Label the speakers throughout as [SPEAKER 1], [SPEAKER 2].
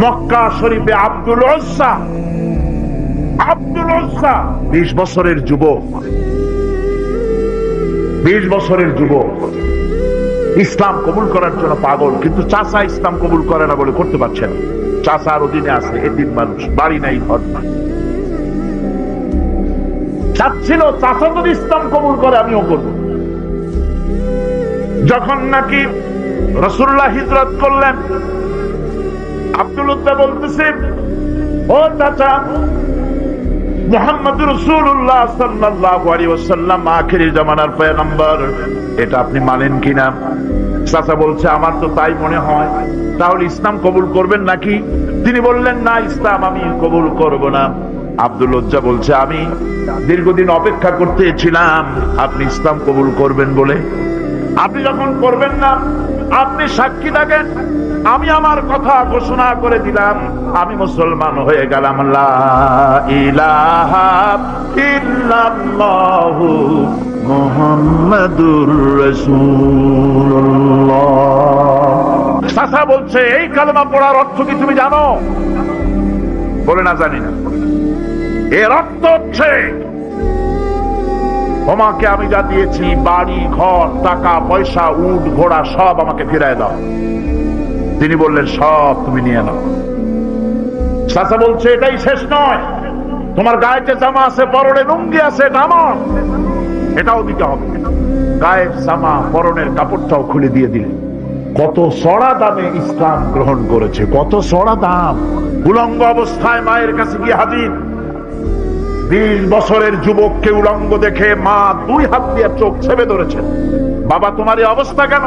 [SPEAKER 1] মক্কা শরীফে আব্দুল উজ্জা 20 বছরের যুবক, 20 বছরের যুবক ইসলাম কবুল করার জন্য পাগল, কিন্তু চাচা ইসলাম কবুল করে না বলে করতে পারছে না। চাচার অধীনে আছে, এদিন মানুষ, বাড়ি নাই, ঘর নাই। চাচ্ছিল চাচা যদি ইসলাম কবুল করে আমিও করব। যখন নাকি রাসূলুল্লাহ হিজরত করলেন, আব্দুল উজ্জা বলতেছে, ও চাচা, মুহাম্মদ রাসূলুল্লাহ সাল্লাল্লাহু আলাইহি ওয়াসাল্লাম আখিরি জামানার পয়গম্বর, এটা আপনি মানেন কিনা? চাচা বলছে, আমার তো তাই মনে হয়। তাহলে ইসলাম কবুল করবেন নাকি? তিনি বললেন, না, ইসলাম আমি কবুল করব না। আব্দুল উজ্জা বলছে, আমি দীর্ঘদিন অপেক্ষা করতেছিলাম আপনি ইসলাম কবুল করবেন বলে। আপনি যখন করবেন না, আপনি সাক্ষী থাকেন, আমি আমার কথা ঘোষণা করে দিলাম, আমি মুসলমান হয়ে গেলাম। লা ইলাহা ইল্লাল্লাহু মুহাম্মাদুর রাসূলুল্লাহ। চাচা বলছে, এই কালেমা পড়ার অর্থ কি তুমি জানো? বলে, না, জানি না। এর অর্থ হচ্ছে, তোমাকে আমি যা দিয়েছি, বাড়ি ঘর টাকা পয়সা উট ঘোড়া সব আমাকে ফিরায় দাও। তিনি বললেন, সব তুমি নিয়ে নাও। চাচা বলছে, এটাই শেষ নয়, তোমার গায়ে যে জামা আছে, পরনে লুঙ্গি আছে, এটা আমার, এটাও দিতে হবে। গায়ের জামা পরনের কাপড়টাও খুলে দিয়ে দিলেন। কত চড়া দামে ইসলাম গ্রহণ করেছে, কত চড়া দাম। উলঙ্গ অবস্থায় মায়ের কাছে গিয়ে হাজির। 20 বছরের যুবককে উলঙ্গ দেখে মা 2 হাত দিয়ে চোখ ছেপে ধরেছেন। বাবা, তোমার এই অবস্থা কেন?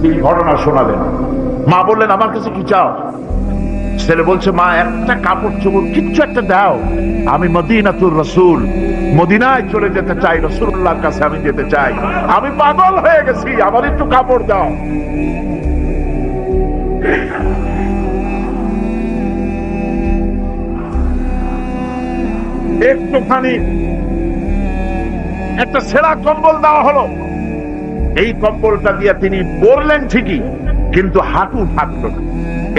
[SPEAKER 1] তিনি ঘটনা শোনালেন। মা বললেন, আমার কাছে কি চাও? ছেলে বলছে, মা, একটা কাপড় চোপড় কিচ্ছু একটা দাও, আমি মদিনাতুর রাসূল, মদিনায় চলে যেতে চাই, রাসূলুল্লাহর কাছে আমি যেতে চাই, আমি পাগল হয়ে গেছি, আমার একটু কাপড় দাও। একটুখানি একটা ছেঁড়া কম্বল দেওয়া হলো। এই কম্বলটা দিয়ে তিনি পরলেন ঠিকই, কিন্তু হাঁটু থাকলো না।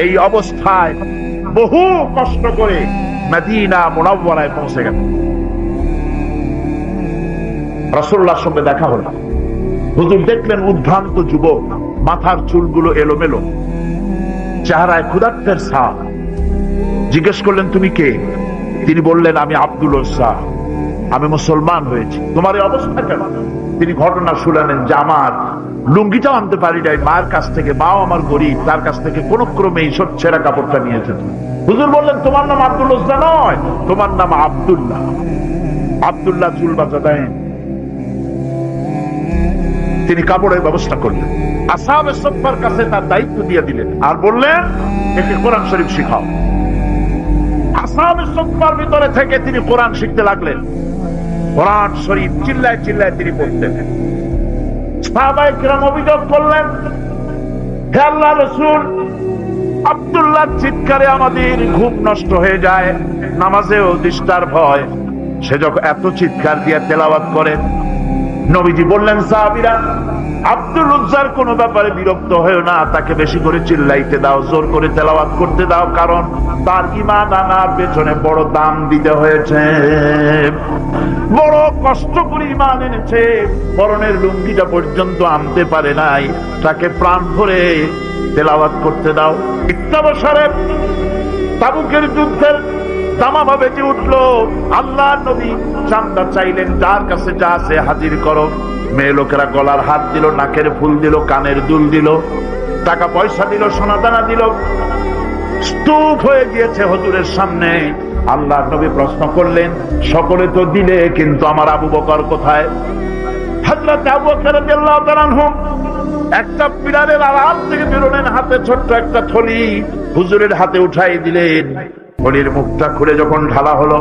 [SPEAKER 1] এই অবস্থায় বহু কষ্ট করে মদিনা মুনাওয়ারায় পৌঁছে গেল। রাসূলুল্লাহর সঙ্গে দেখা হলো। হুজুর দেখলেন উদ্ভ্রান্ত যুবক, মাথার চুলগুলো এলোমেলো, চেহারায় ক্ষুধার্তের ছাপ। জিজ্ঞেস করলেন, তুমি কে? তিনি বললেন, আমি আব্দুল উজ্জা, আমি মুসলমান হয়েছি। তোমার এই অবস্থা কেন? তিনি ঘটনা শুনালেন যে আমার লুঙ্গিটাও আনতে পারি নাই মায়ের কাছ থেকে, মাও আমার গরিব, তার কাছ থেকে কোন ক্রমে এই ছেঁড়া কাপড়টা নিয়েছে। হুজুর বললেন, তোমার নাম আব্দুল উজ্জা নয়, তোমার নাম আব্দুল্লাহ। আব্দুল্লাহ চুল বাঁচা দেন। তিনি কাপড়ের ব্যবস্থা করলেন, আসহাবে সুফফার কাছে তার দায়িত্ব দিয়ে দিলেন, আর বললেন, একে কোরআন শরীফ শিখাও। আসহাবে সুফফার ভিতরে থেকে তিনি কোরআন শিখতে লাগলেন। কোরআন শরীফ চিল্লায় চিল্লায় তিনি পড়তেন। সাহাবায়ে কিরাম অভিযোগ করলেন, হে আল্লাহর রাসূল, আব্দুল্লাহ চিৎকারে আমাদের ঘুম নষ্ট হয়ে যায়, নামাজেও ডিস্টার্ব হয়, সে যখন এত চিৎকার দিয়ে তেলাওয়াত করে। নবীজি বললেন, সাহাবীরা, আব্দুল উজ্জার কোন ব্যাপারে বিরক্ত হয়েও না, তাকে বেশি করে চিল্লাইতে দাও, জোর করে তেলাওয়াত করতে দাও, কারণ তার ঈমান আনার পেছনে বড় দাম দিতে হয়েছে, বড় কষ্ট করে ঈমান এনেছে, পরনের লুঙ্গিটা পর্যন্ত আনতে পারে নাই, তাকে প্রাণ ভরে তেলাওয়াত করতে দাও। ইত্যাবসরে তাবুকের যুদ্ধের দামামা বেজে উঠলো। আল্লাহর নবী চান্দা চাইলেন, যার কাছে যা আছে হাজির করো। মেয়ে লোকেরা গলার হাত দিল, নাকের ফুল দিল, কানের দুল দিল, টাকা পয়সা দিল, সোনাদানা দিল। স্তূপ হয়ে গিয়েছে হুজুরের সামনে। আল্লাহর নবী প্রশ্ন করলেন, সকলে তো দিলে, কিন্তু আমার আবু বকর কোথায়? হযরত আবু বকর রাদিয়াল্লাহু তাআলা আনহু একটা পিলারের আড়াল থেকে বেরোলেন, হাতে ছোট্ট একটা থলি হুজুরের হাতে উঠাই দিলেন। থলির মুখটা খুলে যখন ঢালা হলো,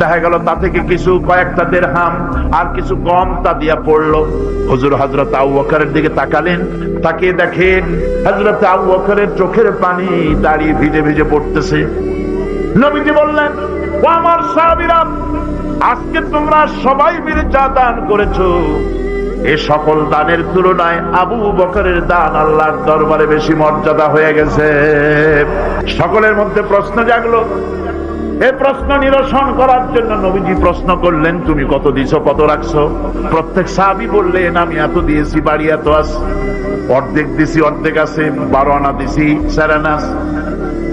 [SPEAKER 1] দেখা গেল তা থেকে কিছু কয়েকটা দিরহাম আর কিছু কম তা দিয়া পড়লো। হুজুর হযরত আবু বকরের দিকে তাকালেন, তাকিয়ে দেখেন হযরত আবু বকরের চোখের পানি দাঁড়িয়ে ভিজে ভিজে পড়তেছে। নবীজি বললেন, ও আমার সাহাবীরা, আজকে তোমরা সবাই মিলে যা দান করেছো, এ সকল দানের তুলনায় আবু বকরের দান আল্লাহর দরবারে বেশি মর্যাদা হয়ে গেছে। সকলের মধ্যে প্রশ্ন জাগলো। এই প্রশ্ন নিরসন করার জন্য নবীজি প্রশ্ন করলেন, তুমি কত দিছো, কত রাখছো? প্রত্যেক সাহাবী বললেন, আমি এত দিয়েছি, বাড়ি এত আছে, অর্ধেক দিছি, অর্ধেক আছে, 12 আনা দিছি, 4 আনা।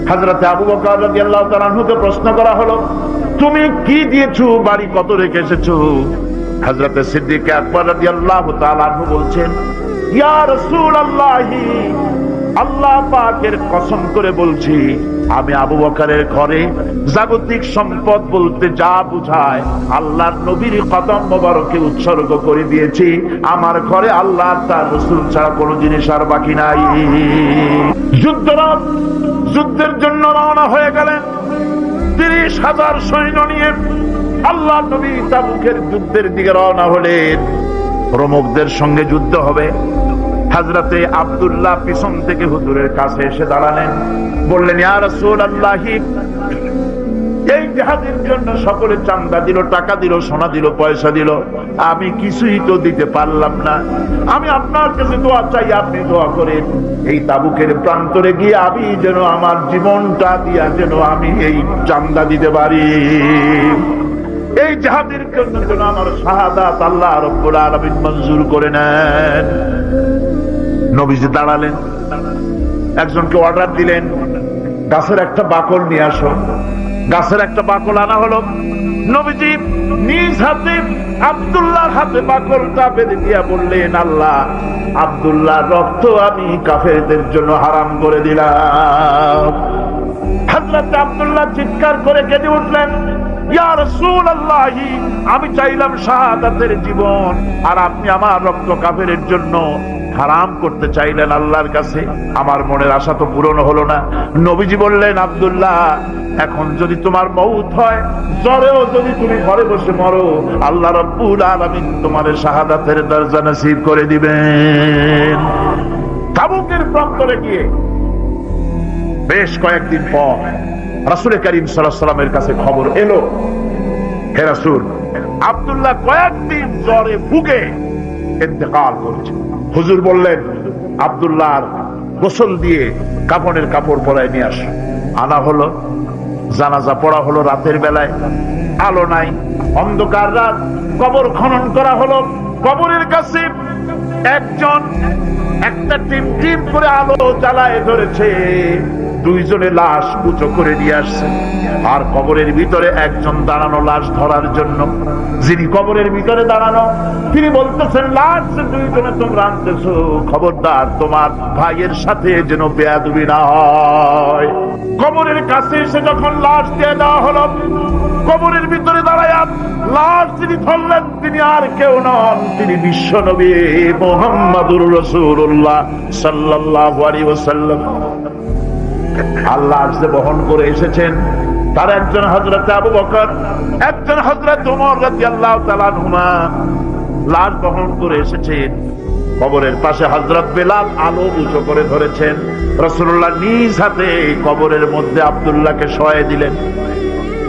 [SPEAKER 1] হযরতে আবু বকর রাদিয়াল্লাহু তাআলা আনহুকে প্রশ্ন করা হলো, তুমি কি দিয়েছো, বাড়ি কত রেখে এসেছো? হযরতে সিদ্দিক আকবর রাদিয়াল্লাহু তাআলা আনহু বলছেন, ইয়া রাসূলুল্লাহ, আল্লাহ পাকের কসম করে বলছি, আমি আবু বকরের ঘরে জাগতিক সম্পদ বলতে যা বুঝায় আল্লাহর নবীর কদম মোবারকে উৎসর্গ করে দিয়েছি। আমার ঘরে আল্লাহ তার রাসূল ছাড়া কোনো জিনিস আর বাকি নাই। যুদ্ধের জন্য রওনা হয়ে গেলেন 30,000 সৈন্য নিয়ে। আল্লাহ নবী তাবুকের যুদ্ধের দিকে রওনা হলেন। রোমকদের সঙ্গে যুদ্ধ হবে। হযরতে আব্দুল্লাহ পিছন থেকে হুজুরের কাছে এসে দাঁড়ালেন, বললেন, ইয়া রাসূলুল্লাহ, এই জিহাদের জন্য সকলে চাঁদা দিল, টাকা দিল, সোনা দিল, পয়সা দিল, আমি কিছুই তো দিতে পারলাম না। আমি আপনার কাছে দোয়া চাই, আপনি দোয়া করেন এই তাবুকের প্রান্তরে গিয়ে আমি যেন আমার জীবনটা দিয়া যেন আমি এই চাঁদা দিতে পারি। এই জিহাদের জন্য যেন আমার শাহাদাত আল্লাহ রাব্বুল আলামিন মঞ্জুর করে নেন। নবীজি দাঁড়ালেন, একজনকে অর্ডার দিলেন, গাছের একটা বাকল নিয়ে আসো। গাছের একটা বাকল আনা হলো। নবীজি নিজ হাতে আব্দুল্লাহর হাতে বাকলটা বেঁধে দিয়া বললেন, আল্লাহ, আব্দুল্লাহর রক্ত আমি কাফেরদের জন্য হারাম করে দিলাম। হযরত আব্দুল্লাহ চিৎকার করে কেঁদে উঠলেন, ইয়া রাসূলুল্লাহ, আমি চাইলাম শাহাদাতের জীবন, আর আপনি আমার রক্ত কাফেরের জন্য হারাম করতে চাইলেন আল্লাহর কাছে। আমার মনের আশা তো পূরণ হলো না। নবীজি বললেন, আব্দুল্লাহ, এখন যদি তোমার মউত হয়, জ্বরেও যদি তুমি ঘরে বসে মরো, আল্লাহ রাব্বুল আলামিন তোমার শাহাদাতের দরজা নসিব করে দিবেন। তাবুকের প্রান্তরে গিয়ে বেশ কয়েকদিন পর রাসূল করিম সাল্লাল্লাহু আলাইহি ওয়াসাল্লামের কাছে খবর এলো, হে রাসূল, আব্দুল্লাহ কয়েকদিন জ্বরে ভুগে ইন্তেকাল করেছে। হুজুর বললেন, আব্দুল্লাহর গোসল দিয়ে কাফনের কাপড় পরায় নিয়ে আস। আনা হলো, জানাজা পড়া হলো। রাতের বেলায় আলো নাই, অন্ধকার রাত। কবর খনন করা হলো। কবরের কাছে একজন একটা টিম টিম করে আলো জ্বালায় ধরেছে। দুইজনে লাশ উঁচু করে নিয়ে আসছে, আর কবরের ভিতরে একজন দাঁড়ানো লাশ ধরার জন্য। যিনি কবরের ভিতরে দাঁড়ানো, তিনি বলতেছেন, লাশ দুইজনে তোমরা আনতেছো, খবরদার তোমার ভাইয়ের সাথে যেন বেয়াদবি না হয়। কবরের কাছে এসে যখন লাশ দিয়ে দেওয়া হলো, কবরের ভিতরে দাঁড়ায় লাশ যিনি ধরলেন, তিনি আর কেউ নন, তিনি বিশ্বনবী মুহাম্মদুর রাসূলুল্লাহ সাল্লাল্লাহু আলাইহি ওয়াসাল্লাম। আল্লাহ যে বহন করে এসেছেন, তার একজন হযরত আবু বকর, একজন হযরত ওমর রাদিয়াল্লাহু তাআলা আনহুমা লাশ বহন করে এসেছেন। কবরের পাশে হযরত বেলাল আলো উঁচু করে ধরেছেন। রাসূলুল্লাহ নিজ হাতে কবরের মধ্যে আব্দুল্লাহকে শোয়াই দিলেন।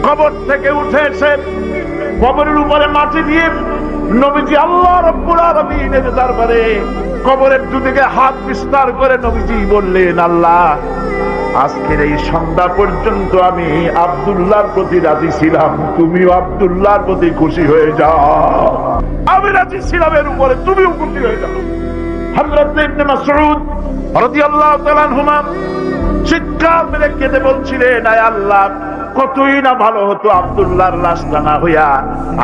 [SPEAKER 1] কবর থেকে উঠে এসে কবরের উপরে মাটি দিয়ে নবীজি আল্লাহ রাব্বুল আলামিনের দরবারে কবরের দুদিকে হাত বিস্তার করে নবীজি বললেন, আল্লাহ, আজকের এই সন্ধ্যা পর্যন্ত আমি আব্দুল্লাহর প্রতি রাজি ছিলাম, তুমিও আব্দুল্লাহর প্রতি খুশি হয়ে যাও। আমি রাজি ছিলাম, এর উপরে তুমিও খুশি হয়ে যাও। হযরত ইবনে মাসউদ রাদিয়াল্লাহু তাআলা আনহুমা চিৎকার মেরে কেঁদে বলছিলেন, আয় আল্লাহ, কতই না ভালো হতো আব্দুল্লাহর লাশটা না হইয়া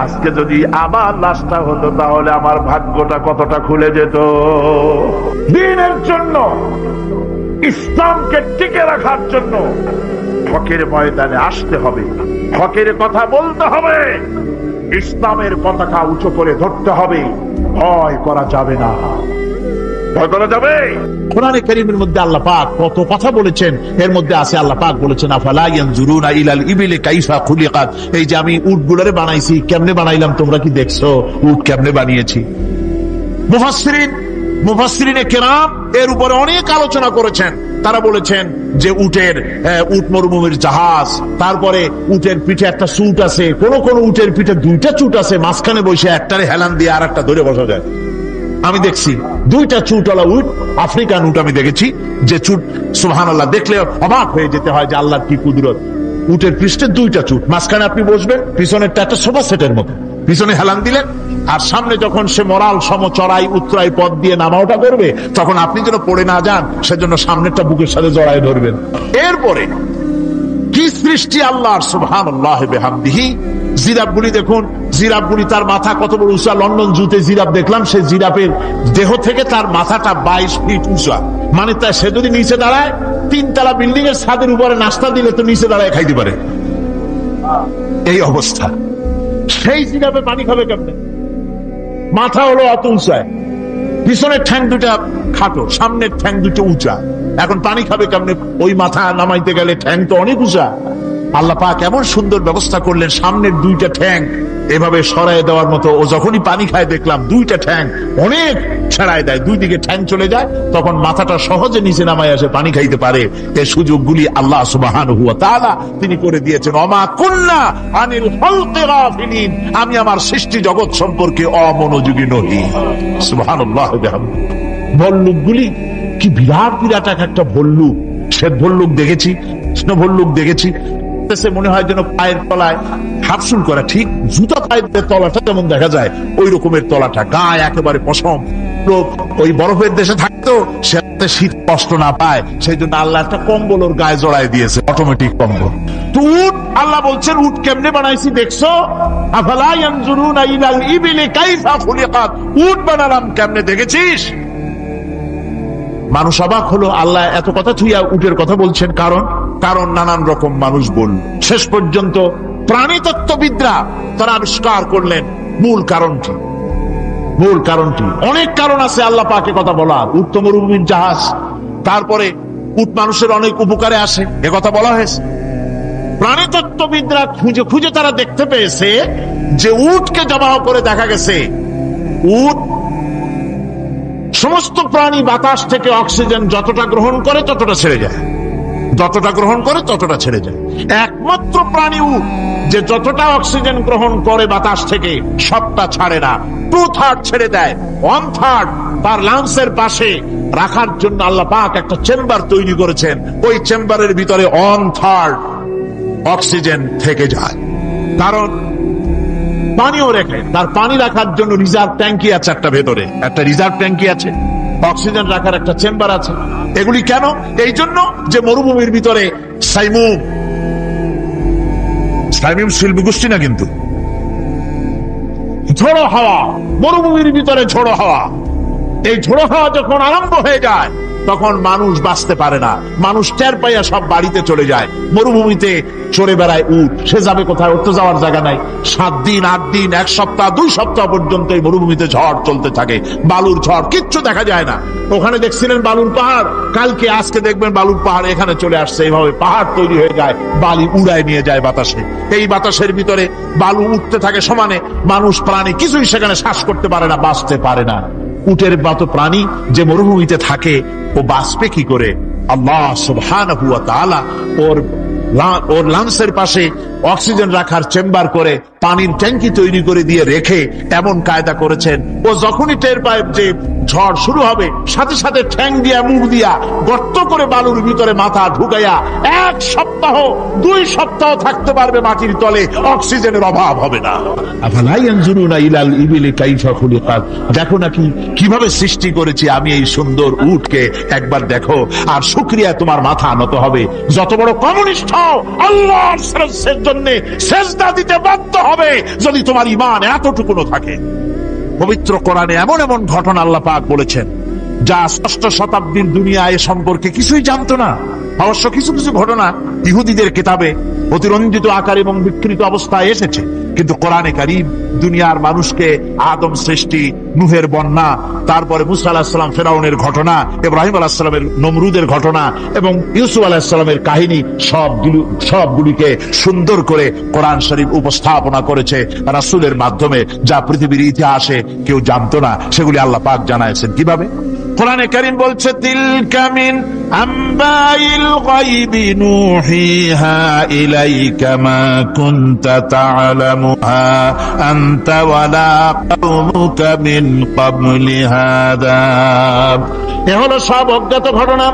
[SPEAKER 1] আজকে যদি আমার লাশটা হতো, তাহলে আমার ভাগ্যটা কতটা খুলে যেত। দ্বীনের জন্য, ইসলামকে টিকে রাখার জন্য হকের ময়দানে আসতে হবে, হকের কথা বলতে হবে, ইসলামের পতাকা উঁচু করে ধরতে হবে। ভয় করা যাবে না, ভয় করা যাবে।
[SPEAKER 2] কোরআনে কারীমের মধ্যে আল্লাহ পাক কত কথা বলেছেন। এর মধ্যে আছে আল্লাহ পাক বলেছেন, আফালা ইয়ানজুরুনা ইলাল ইবিলি কাইফা খুলিকাত। এই যে আমি উটগুলোরে বানাইছি, কেমনে বানাইলাম তোমরা কি দেখছো? উট কেমনে বানিয়েছি? মুফাসসিরিনে কেরাম এর উপরে অনেক আলোচনা করেছেন। তারা বলেছেন যে উট মরুভূমির জাহাজ, তারপরে উটের পিঠে একটা চুট আছে, কোন কোন উটের পিঠে দুইটা চুট আছে, মাঝখানে বসে একটারে হেলান দিয়ে আর একটা ধরে বসা যায়। আমি দেখছি 2টা চুটওয়ালা উট, আফ্রিকান উট আমি দেখেছি, যে চুট সুবহানাল্লাহ দেখলে অবাক হয়ে যেতে হয় যে আল্লাহর কি কুদরত। উটের পৃষ্ঠে 2টা চুট, মাঝখানে আপনি বসবেন, পিছনেরটা একটা সোফা সেটের মতো, পিছনে হেলান দিলেন, আর সামনে যখন সে মরাল সম চড়াই উত্তরাই পথ দিয়ে নামাওটা করবে, তখন আপনি যেন পড়ে না যান সেজন্য সামনেরটা বুকের সাথে জড়ায় ধরবেন। এরপরে কি সৃষ্টি আল্লাহর, সুবহানাল্লাহ বিহামদিহি। জিরাফগুলি দেখুন, জিরাফগুলি তার মাথা কত বড় উঁচা। লন্ডন জুতে জিরাফ দেখলাম, সেই জিরাফের দেহ থেকে তার মাথাটা 22 ফিট উঁচা। মানে তাই সে যদি নিচে দাঁড়ায়, 3 তলা বিল্ডিং এর ছাদের উপরে নাস্তা দিলে তো নিচে দাঁড়ায় খাইতে পারে, এই অবস্থা। সেই জিরাফে পানি খাবে কেমনে? মাথা হলো অত উঁচায়, পিছনের ঠ্যাং 2টা খাটো, সামনের ঠ্যাং 2টো উঁচা। এখন পানি খাবে কেমনে? ওই মাথা নামাইতে গেলে ঠ্যাং তো অনেক উঁচা। আল্লাহ পাক এমন সুন্দর ব্যবস্থা করলেন, সামনের 2টা ঠ্যাং এভাবে সরায় দেওয়ার মতো। ও যখনই পানি খায় দেখলাম 2টা ঠ্যাং অনেক ছাড়ায় দেয়, 2 দিকে ঠ্যাং চলে যায়, তখন মাথাটা সহজে নিচে নামায় আসে, পানি খাইতে পারে। এই সুযোগগুলি আল্লাহ সুবহানাহু ওয়া তাআলা তিনি করে দিয়েছেন। ওমা কুননা আনিল খালকি গাফিলিন, আমি আমার সৃষ্টি জগৎ সম্পর্কে অমনোযোগী নহি। সুবহানাল্লাহ বিহামদিহি। ভল্লুকগুলি কি বিরাট বিরাট একটা ভল্লুক, শ্বেত ভল্লুক দেখেছি, কৃষ্ণ ভল্লুক দেখেছি, মনে হয় যেন পায়ের তলায় হাফসুল করা, ঠিক জুতা পায়ের তলাটা যেমন দেখা যায় ওই রকমের তলাটা, গায়ে একেবারে পশম। লোক ওই বরফের দেশে থাকতো, সে শীত কষ্ট না পায়, সেই জন্য আল্লাহ একটা কম্বল ওর গায়ে জড়াই দিয়েছে, অটোমেটিক কম্বল। তো উট, আল্লাহ বলছেন উট কেমনে বানাইছি দেখছো? আফালা ইয়ানজুরুনা ইলাল ইবিলি কাইফা খুলিকাত, উট বানালাম কেমনে দেখেছিস? মানুষ অবাক হলো, আল্লাহ এত কথা থুইয়া উটের কথা বলছেন, কারণ নানান রকম মানুষ বলল। শেষ পর্যন্ত প্রাণীতত্ত্ববিদরা তারা আবিষ্কার করলেন মূল কারণটি। অনেক কারণ আছে আল্লাহ পাকে কথা বলার। উট তো মরুভূমির জাহাজ, তারপরে উট মানুষের অনেক উপকারে আসে, এ কথা বলা হয়েছে। প্রাণীতত্ত্ববিদরা খুঁজে খুঁজে তারা দেখতে পেয়েছে যে উটকে জবাহ করে দেখা গেছে, উট সমস্ত প্রাণী বাতাস থেকে অক্সিজেন যতটা গ্রহণ করে ততটা ছেড়ে যায়, যতটা গ্রহণ করে ততটা ছেড়ে যায়। একমাত্র প্রাণী উট যে যতটা অক্সিজেন গ্রহণ করে বাতাস থেকে সবটা ছাড়ে না, 2/3 ছেড়ে দেয়, 1/3 তার লাংসের পাশে রাখার জন্য আল্লাহ পাক একটা চেম্বার তৈরি করেছেন। ওই চেম্বারের ভিতরে 1/3 অক্সিজেন থেকে যায়, কারণ পানিও রেখে, তার পানি রাখার জন্য রিজার্ভ ট্যাঙ্কি আছে, একটা ভেতরে একটা রিজার্ভ ট্যাঙ্কি আছে, অক্সিজেন রাখার একটা চেম্বার আছে। এগুলি কেন? এই জন্য যে মরুভূমির ভিতরে সাইমুম শিল্পী গোষ্ঠী না, কিন্তু ঝোড়ো হাওয়া, মরুভূমির ভিতরে ঝোড়ো হাওয়া, এই ঝোড়ো হাওয়া যখন আরম্ভ হয়ে যায় তখন মানুষ বাঁচতে পারে না, মানুষ টের পাইয়া সব বাড়িতে চলে যায়। মরুভূমিতে চড়ে বেড়ায় উট, সে যাবে কোথায়? ওর তো যাওয়ার জায়গা নাই। 7 দিন 8 দিন 1 সপ্তাহ 2 সপ্তাহ পর্যন্ত এই মরুভূমিতে ঝড় চলতে থাকে, বালুর ঝড়, কিচ্ছু দেখা যায় না। ওখানে দেখছিলেন বালুর পাহাড়, কালকে আজকে দেখবেন বালুর পাহাড় এখানে চলে আসছে। এইভাবে পাহাড় তৈরি হয়ে যায়, বালি উড়ায় নিয়ে যায় বাতাসে। এই বাতাসের ভিতরে বালু উঠতে থাকে সমানে, মানুষ প্রাণী কিছুই সেখানে শ্বাস করতে পারে না, বাঁচতে পারে না। উটের মতো প্রাণী যে মরুভূমিতে থাকে, ও বাঁচবে কি করে? আল্লাহ সুবহানাহু ওয়া তাআলা ওর লাংসের পাশে অক্সিজেন রাখার চেম্বার করে, পানির ট্যাঙ্কি তৈরি করে দিয়ে রেখে এমন কায়দা করেছেন, ও যখনই টের পায় যে ঝড় শুরু হবে, সাথে সাথে ঠ্যাং দিয়া মুখ দিয়া গর্ত করে বালুর ভিতরে মাথা ঢুকাইয়া 1 সপ্তাহ 2 সপ্তাহ থাকতে পারবে মাটির তলে, অক্সিজেনের অভাব হবে না। আফালা ইয়ানজুরুনা ইলাল ইবিলি কাইফা খুলিকাত, দেখো নাকি কিভাবে সৃষ্টি করেছি আমি এই সুন্দর উটকে, একবার দেখো, আর শুকরিয়া তোমার মাথা নত হবে। যত বড় কমিউনিস্ট হও, আল্লাহর জন্য সেজদা দিতে বাধ্য হবে যদি তোমার ঈমান এতটুকুনো থাকে। পবিত্র কোরআনে এমন এমন ঘটনা আল্লাহ পাক বলেছেন যা 6ষ্ঠ শতাব্দীর দুনিয়া এ সম্পর্কে কিছুই জানতো না। অবশ্য কিছু কিছু ঘটনা ইহুদিদের কিতাবে অতিরঞ্জিত আকার এবং বিকৃত অবস্থায় এসেছে, কিন্তু কোরআনে কারীম দুনিয়ার মানুষকে আদম সৃষ্টি, নূহের বন্যা, তারপরে মুসা আলাইহিস সালাম ফেরাউনের ঘটনা, ইব্রাহিম আলাইহিস সালামের নমরুদের ঘটনা এবং ইউসুফ আলাইহিস সালামের কাহিনী, সবগুলিকে সুন্দর করে কোরআন শরীফ উপস্থাপনা করেছে রাসূলের মাধ্যমে, যা পৃথিবীর ইতিহাসে কেউ জানতো না। সেগুলি আল্লাহ পাক জানাইছেন কিভাবে? কোরআনে কারীম বলছে তিলকা মিন আম্বাইল গায়বি নুহিহা ইলাইকা মা কুনতা তা'লামুহা আনতা ওয়ালা কওমুকা মিন ক্বাবলি হাদা। এ হলো সব অজ্ঞাত ঘটনা।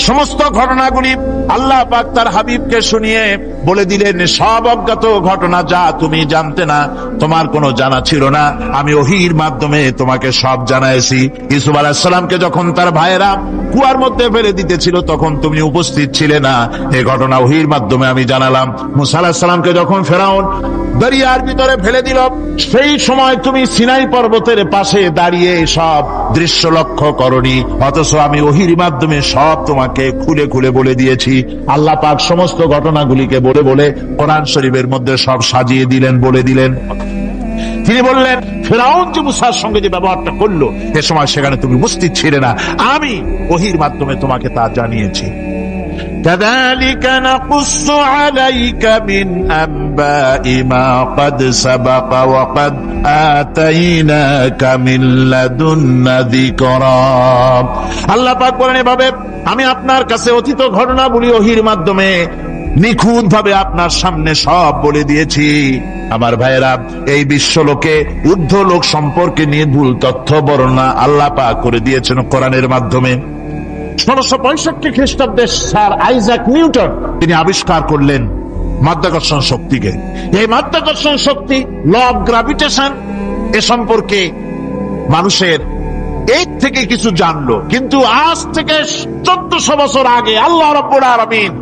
[SPEAKER 2] সমস্ত ঘটনাগুলি আল্লাহ পাক তার হাবিবকে শুনিয়ে বলে দিলেন, সব অজ্ঞাত ঘটনা যা তুমি জানতে না, তোমার কোনো জানা ছিল না, আমি ওহীর মাধ্যমে তোমাকে সব জানাইছি। ইউসুফ আলাইহিস সালামকে যখন তার ভাইয়েরা কুয়ার মধ্যে ফেলে দিতেছিল তখন তুমি উপস্থিত ছিলে না, এই ঘটনা ওহীর মাধ্যমে আমি জানালাম। মুসা আলাইহিস সালামকে যখন ফেরাউন দরিয়ার ভিতরে ফেলে দিল, সেই সময় তুমি সিনাই পর্বতের পাশে দাঁড়িয়ে সব দৃশ্য লক্ষ্য করনি, অথচ আমি ওহীর মাধ্যমে সব তোমাকে খুলে খুলে বলে দিয়েছি। আল্লাহ পাক সমস্ত ঘটনাগুলিকে বলে বলে কোরআন শরীফের মধ্যে সব সাজিয়ে দিলেন, বলে দিলেন। তিনি বললেন, ফেরাউন যে মুসার সঙ্গে যে ব্যবহারটা করলো, এ সময় সেখানে তুমি উপস্থিত ছিলে না, আমি ওহীর মাধ্যমে তোমাকে তা জানিয়েছি। كذلك نقص عليك من أنباء ما قد سبق وقد آتيناك من لدنا ذكرا। আল্লাহ পাক বলেন, এভাবে আমি আপনার কাছে অতীত ঘটনাবলী ওহীর মাধ্যমে নিখুঁত ভাবে আপনার সামনে সব বলে দিয়েছি। আমার ভাইয়েরা, এই বিশ্বলোকে ঊর্ধ্ব লোক সম্পর্কে নিয়ে ভুল তথ্য বর্ণনা আল্লাহ পাক করে দিয়েছেন কোরআনের মাধ্যমে। 1665 খ্রিস্টাব্দে স্যার আইজাক নিউটন তিনি আবিষ্কার করলেন মাধ্যাকর্ষণ শক্তিকে। এই মাধ্যাকর্ষণ শক্তি, ল অফ গ্রাভিটেশন, এ সম্পর্কে মানুষের এর থেকে কিছু জানলো, কিন্তু আজ থেকে 1400 বছর আগে আল্লাহ রাব্বুল আলামিন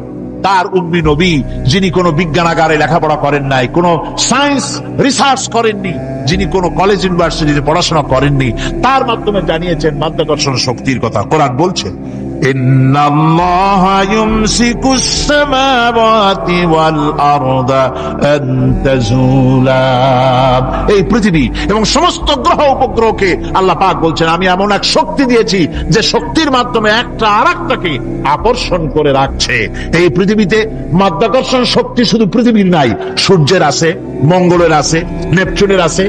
[SPEAKER 2] তার উম্মি নবী, যিনি কোনো বিজ্ঞানাগারে লেখাপড়া করেন নাই, কোনো সায়েন্স রিসার্চ করেননি, যিনি কোনো কলেজ ইউনিভার্সিটিতে পড়াশোনা করেননি, তার মাধ্যমে জানিয়েছেন মাধ্যাকর্ষণ শক্তির কথা। কোরআন বলছে, ইন্নাল্লাহা ইউমসিকুস সামাওয়াতি ওয়াল আরদা আন তাজুলা। এই পৃথিবী এবং সমস্ত গ্রহ উপগ্রহকে আল্লাহ পাক বলছেন, আমি এমন এক শক্তি দিয়েছি যে শক্তির মাধ্যমে একটা আরেকটাকে আকর্ষণ করে রাখছে। এই পৃথিবীতে মাধ্যাকর্ষণ শক্তি শুধু পৃথিবীর নাই, সূর্যের আছে, মঙ্গলের আছে, নেপচুনের আছে,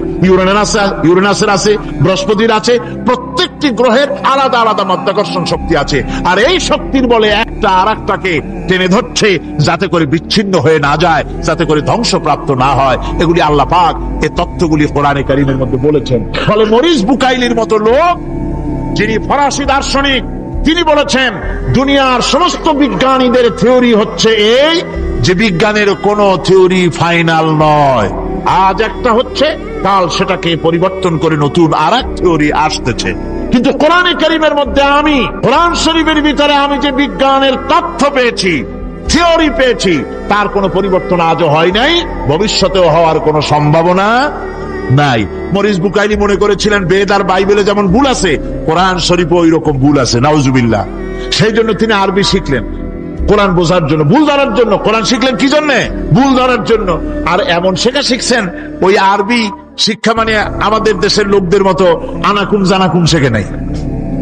[SPEAKER 2] ইউরেনাসের আছে, বৃহস্পতির আছে। প্রত্যেকটি গ্রহের আলাদা আলাদা মাধ্যাকর্ষণ শক্তি আছে, আর এই শক্তির বলে একটা আরেকটাকে টেনে ধরছে যাতে করে বিচ্ছিন্ন হয়ে না যায়, যাতে করে ধ্বংসপ্রাপ্ত না হয়। এগুলি আল্লাহ পাক এই তথ্যগুলি কোরআনে কারীমের মধ্যে বলেছেন। ফলে মরিস বুকাইলির মতো লোক, যিনি ফরাসি দার্শনিক, তিনি বলেছেন দুনিয়ার সমস্ত বিজ্ঞানীদের থিওরি হচ্ছে এই যে বিজ্ঞানের কোন থিওরি ফাইনাল নয়। আজ একটা হচ্ছে, কাল সেটাকে পরিবর্তন করে নতুন আরেক থিওরি আসতেছে। কিন্তু কোরআনে কারীমের মধ্যে আমি কোরআন শরীফের ভিতরে আমি যে বিজ্ঞানের তথ্য পেয়েছি, থিওরি পেয়েছি, তার কোনো পরিবর্তন আজও হয় নাই, ভবিষ্যতেও হওয়ার কোনো সম্ভাবনা নাই। মরিস বুকাইলি মনে করেছিলেন বেদ আর বাইবেলে যেমন ভুল আছে, কোরআন শরীফে ওই রকম ভুল আছে, নাউজুবিল্লাহ। সেই জন্য তিনি আরবি শিখলেন কোরআন বোঝার জন্য, ভুল ধরার জন্য। কোরআন শিখলেন কি জন্য? ভুল ধরার জন্য। আর এমন শেখা শিখছেন, ওই আরবি শিক্ষা মানে আমাদের দেশের লোকদের মতো আনাকুম জানাকুম শেখে নাই,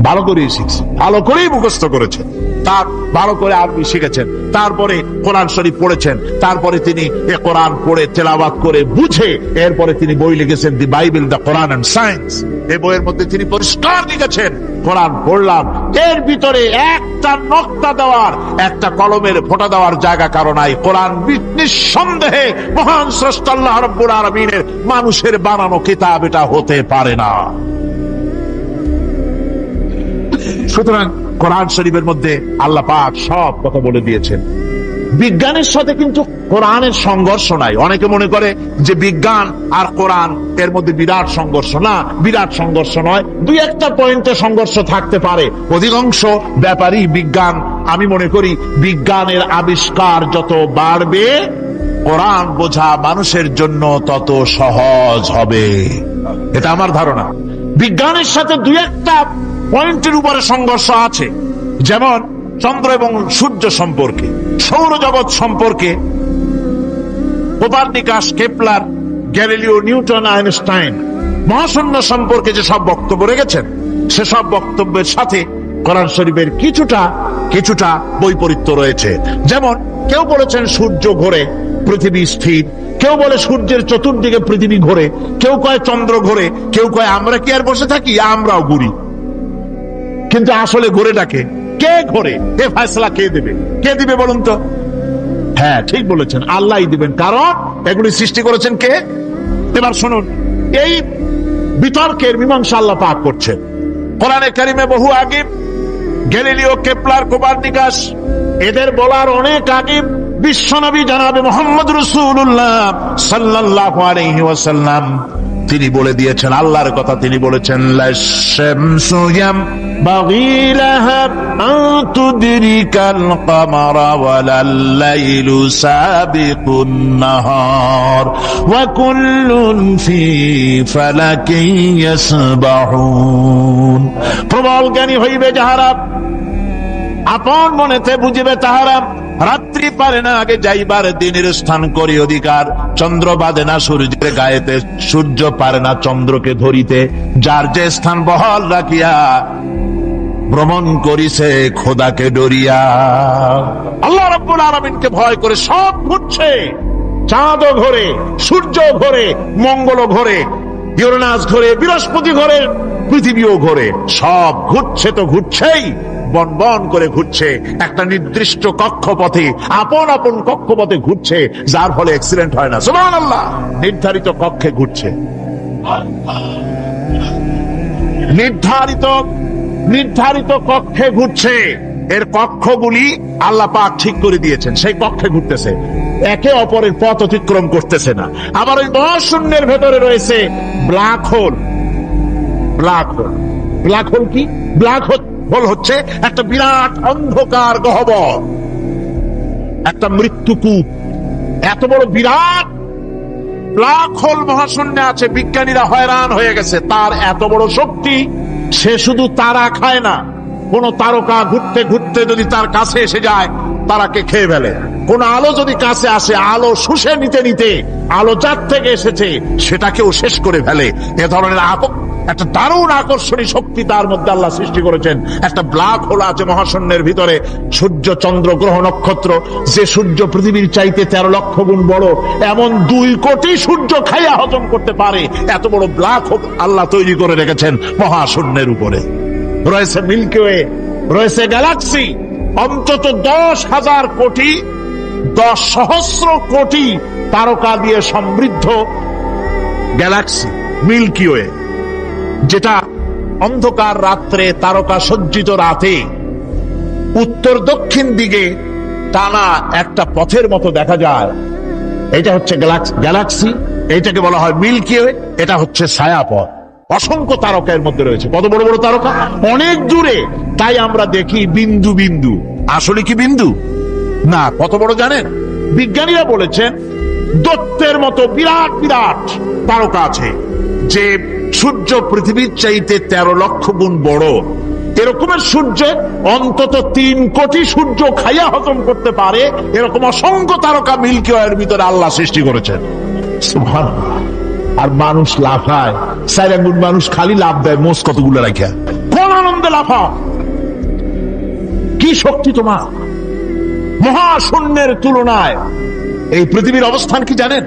[SPEAKER 2] ভালো করেই শিখছে, ভালো করেই মুখস্থ করেছেন, তার ভালো করে আরবি শিখেছেন, তারপরে কোরআন শরীফ পড়েছেন, তারপরে তিনি এ কোরআন পড়ে তেলাওয়াত করে বুঝে এরপরে তিনি বই লিখেছেন the Bible, the Quran and science. এই বইয়ের মধ্যে তিনি পরিষ্কার লিখেছেন, কোরআন পড়লাম, এর ভিতরে একটা নকতা দেওয়ার, একটা কলমের ফোঁটা দেওয়ার জায়গা কারো নাই। কোরআন নিঃসন্দেহে মহান স্রষ্টা আল্লাহ রাব্বুল আলামিনের মানুষের বানানো কিতাব, এটা হতে পারে না। সুতরাং কোরআন শরীফের মধ্যে আল্লাহ পাক সব কথা বলে দিয়েছেন। বিজ্ঞানের সাথে কিন্তু কোরআনের সংঘর্ষ নাই। অনেকে মনে করে যে বিজ্ঞান আর কোরআন এর মধ্যে বিরাট সংঘর্ষ। না, বিরাট সংঘর্ষ নয়, দুই একটা পয়েন্টে সংঘর্ষ থাকতে পারে। অধিকাংশ ব্যাপারই বিজ্ঞান, আমি মনে করি বিজ্ঞানের আবিষ্কার যত বাড়বে, কোরআন বোঝা মানুষের জন্য তত সহজ হবে, এটা আমার ধারণা। বিজ্ঞানের সাথে দুই একটা পয়েন্টের উপরে সংঘর্ষ আছে, যেমন চন্দ্র এবং সূর্য সম্পর্কে, সৌরজগৎ সম্পর্কে Copernicus, Kepler, Galileo, Newton, Einstein মহাশূন্য সম্পর্কে যে সব বক্তব্য রেখেছেন, সেসব বক্তব্যের সাথে কোরআন শরীফের কিছুটা বৈপরীত্য রয়েছে। যেমন কেউ বলেছেন সূর্য ঘোরে, পৃথিবী স্থির, কেউ বলে সূর্যের চতুর্দিকে পৃথিবী ঘোরে, কেউ কয় চন্দ্র ঘোরে, কেউ কয় আমরা কি আর বসে থাকি, আমরাও ঘুরি। কিন্তু আসলে ঘোরে ডাকে কে? ঘোরে এ ফয়সালা কে দেবে? কে দিবে বলুন তো? হ্যাঁ, ঠিক বলেছেন, আল্লাহই দিবেন। কারণ এগুলি সৃষ্টি করেছেন কে? এবার শুনুন, এই বিতর্কের মীমাংসা আল্লাহ পাক করছেন কোরআনে কারিমে বহু আগে। গ্যালিলিও, কেপলার, কোপারনিকাস এদের বলার অনেক আগে বিশ্বনবী জনাবে মুহাম্মদ রাসূলুল্লাহ সাল্লাল্লাহু আলাইহি ওয়াসাল্লাম তিনি বলে দিয়েছেন, আল্লাহর কথা তিনি বলেছেন, লাশ-শামসু ইয়ামবাগি লাহা আন তুদরিকাল কামারা ওয়ালাল লাইলু সাবিকুন নাহার ওয়া কুল্লুন ফি ফালাকিন ইয়াসবাহুন। প্রবল জ্ঞানী হইবে যাহারা, আপন মনেতে বুঝিবে তাহারা, রাত্রি পারে না আগে যাইবার দিনের স্থান করি অধিকার, চন্দ্র বাঁধে না সূর্যের গায়েতে, সূর্য পারে না চন্দ্রকে ধরিতে, যার যে স্থান বহাল রাখিয়া ভ্রমণ করিছে খোদাকে ডরিয়া। আল্লাহ রাব্বুল আলামিনকে ভয় করে সব ঘুরছে, চাঁদও ঘোরে, সূর্য ঘোরে, মঙ্গল ঘোরে, ইউরেনাস ঘোরে, বৃহস্পতি ঘোরে, পৃথিবীও ঘোরে, সব ঘুরছে তো ঘুরছেই, বন বন করে ঘুরছে একটা নির্দিষ্ট কক্ষপথে, আপন আপন কক্ষপথে ঘুরছে, যার ফলে অ্যাক্সিডেন্ট হয় না। সুবহানাল্লাহ। নির্ধারিত কক্ষে ঘুরছে, নির্ধারিত কক্ষে ঘুরছে। এর কক্ষগুলি আল্লাহ পাক ঠিক করে দিয়েছেন, সেই কক্ষে ঘুরতেছে, একে অপরের পথ অতিক্রম করতেছে না। আবার ওই মহাশূন্যের ভেতরে রয়েছে black hole. Black hole, black hole কি? ব্ল্যাক হোল হচ্ছে একটা বিরাট অন্ধকার গহ্বর, একটা মৃত্যুকূপ। এত বড় বিরাট ব্ল্যাক হোল মহাশূন্যে আছে, বিজ্ঞানীরা হয়রান হয়ে গেছে। তার এত বড় শক্তি, সে শুধু তারা খায় না, কোন তারকা ঘুরতে ঘুরতে যদি তার কাছে এসে যায় তারাকে খেয়ে ফেলে। কোন আলো যদি কাছে আসে, আলো শুষে নিতে নিতে আলো যার থেকে এসেছে সেটাকেও শেষ করে ফেলে। এ ধরনের একটা দারুণ আকর্ষণী শক্তি তার মধ্যে আল্লাহ সৃষ্টি করেছেন। একটা ব্ল্যাক হোল আছে মহাশূন্যের ভিতরে। সূর্য, চন্দ্র, গ্রহ, নক্ষত্র, যে সূর্য পৃথিবীর চাইতে 13 লক্ষ গুণ বড়, এমন 2 কোটি সূর্য খাইয়া হজম করতে পারে এত বড় ব্ল্যাক হোল আল্লাহ তৈরি করে রেখেছেন মহাশূন্যের উপরে। রয়েছে মিল্কি ওয়ে, রয়েছে গ্যালাক্সি, অন্তত 10,000 কোটি, 10 সহস্র কোটি তারকা দিয়ে সমৃদ্ধ গ্যালাক্সি মিল্কি ওয়ে, যেটা অন্ধকার রাত্রে, তারকা সজ্জিত রাতে উত্তর দক্ষিণ দিকে টানা একটা পথের মতো দেখা যায়। এটা হচ্ছে গ্যালাক্সি, এইটাকে বলা হয় মিল্কি ওয়ে। এটা হচ্ছে ছায়াপথ। অসংখ্য তারকা এর মধ্যে রয়েছে। কত বড় বড় তারকা, অনেক দূরে। তাই আমরা দেখি বিন্দু বিন্দু, আসলে কি বিন্দু না। কত বড় জানেন? বিজ্ঞানীরা বলেছেন দৈত্যের মতো বিরাট বিরাট তারকা আছে, যে সূর্য পৃথিবীর চাইতে 13 লক্ষ গুণ বড়। এরকমের সূর্যে অন্তত 3 কোটি সূর্য খাইয়া হজম করতে পারে, এরকম অসংখ্য তারকা মিল্কি ওয়ের ভিতরে আল্লাহ সৃষ্টি করেছেন। সুবহানাল্লাহ। আর মানুষ লাফায়, 4 আঙ্গুল মানুষ খালি লাভ দেয় মোষ কতগুলো রাখিয়া। কোন আনন্দে লাফাও! কি শক্তি তোমার! মহাশূন্যের তুলনায় এই পৃথিবীর অবস্থান কি জানেন?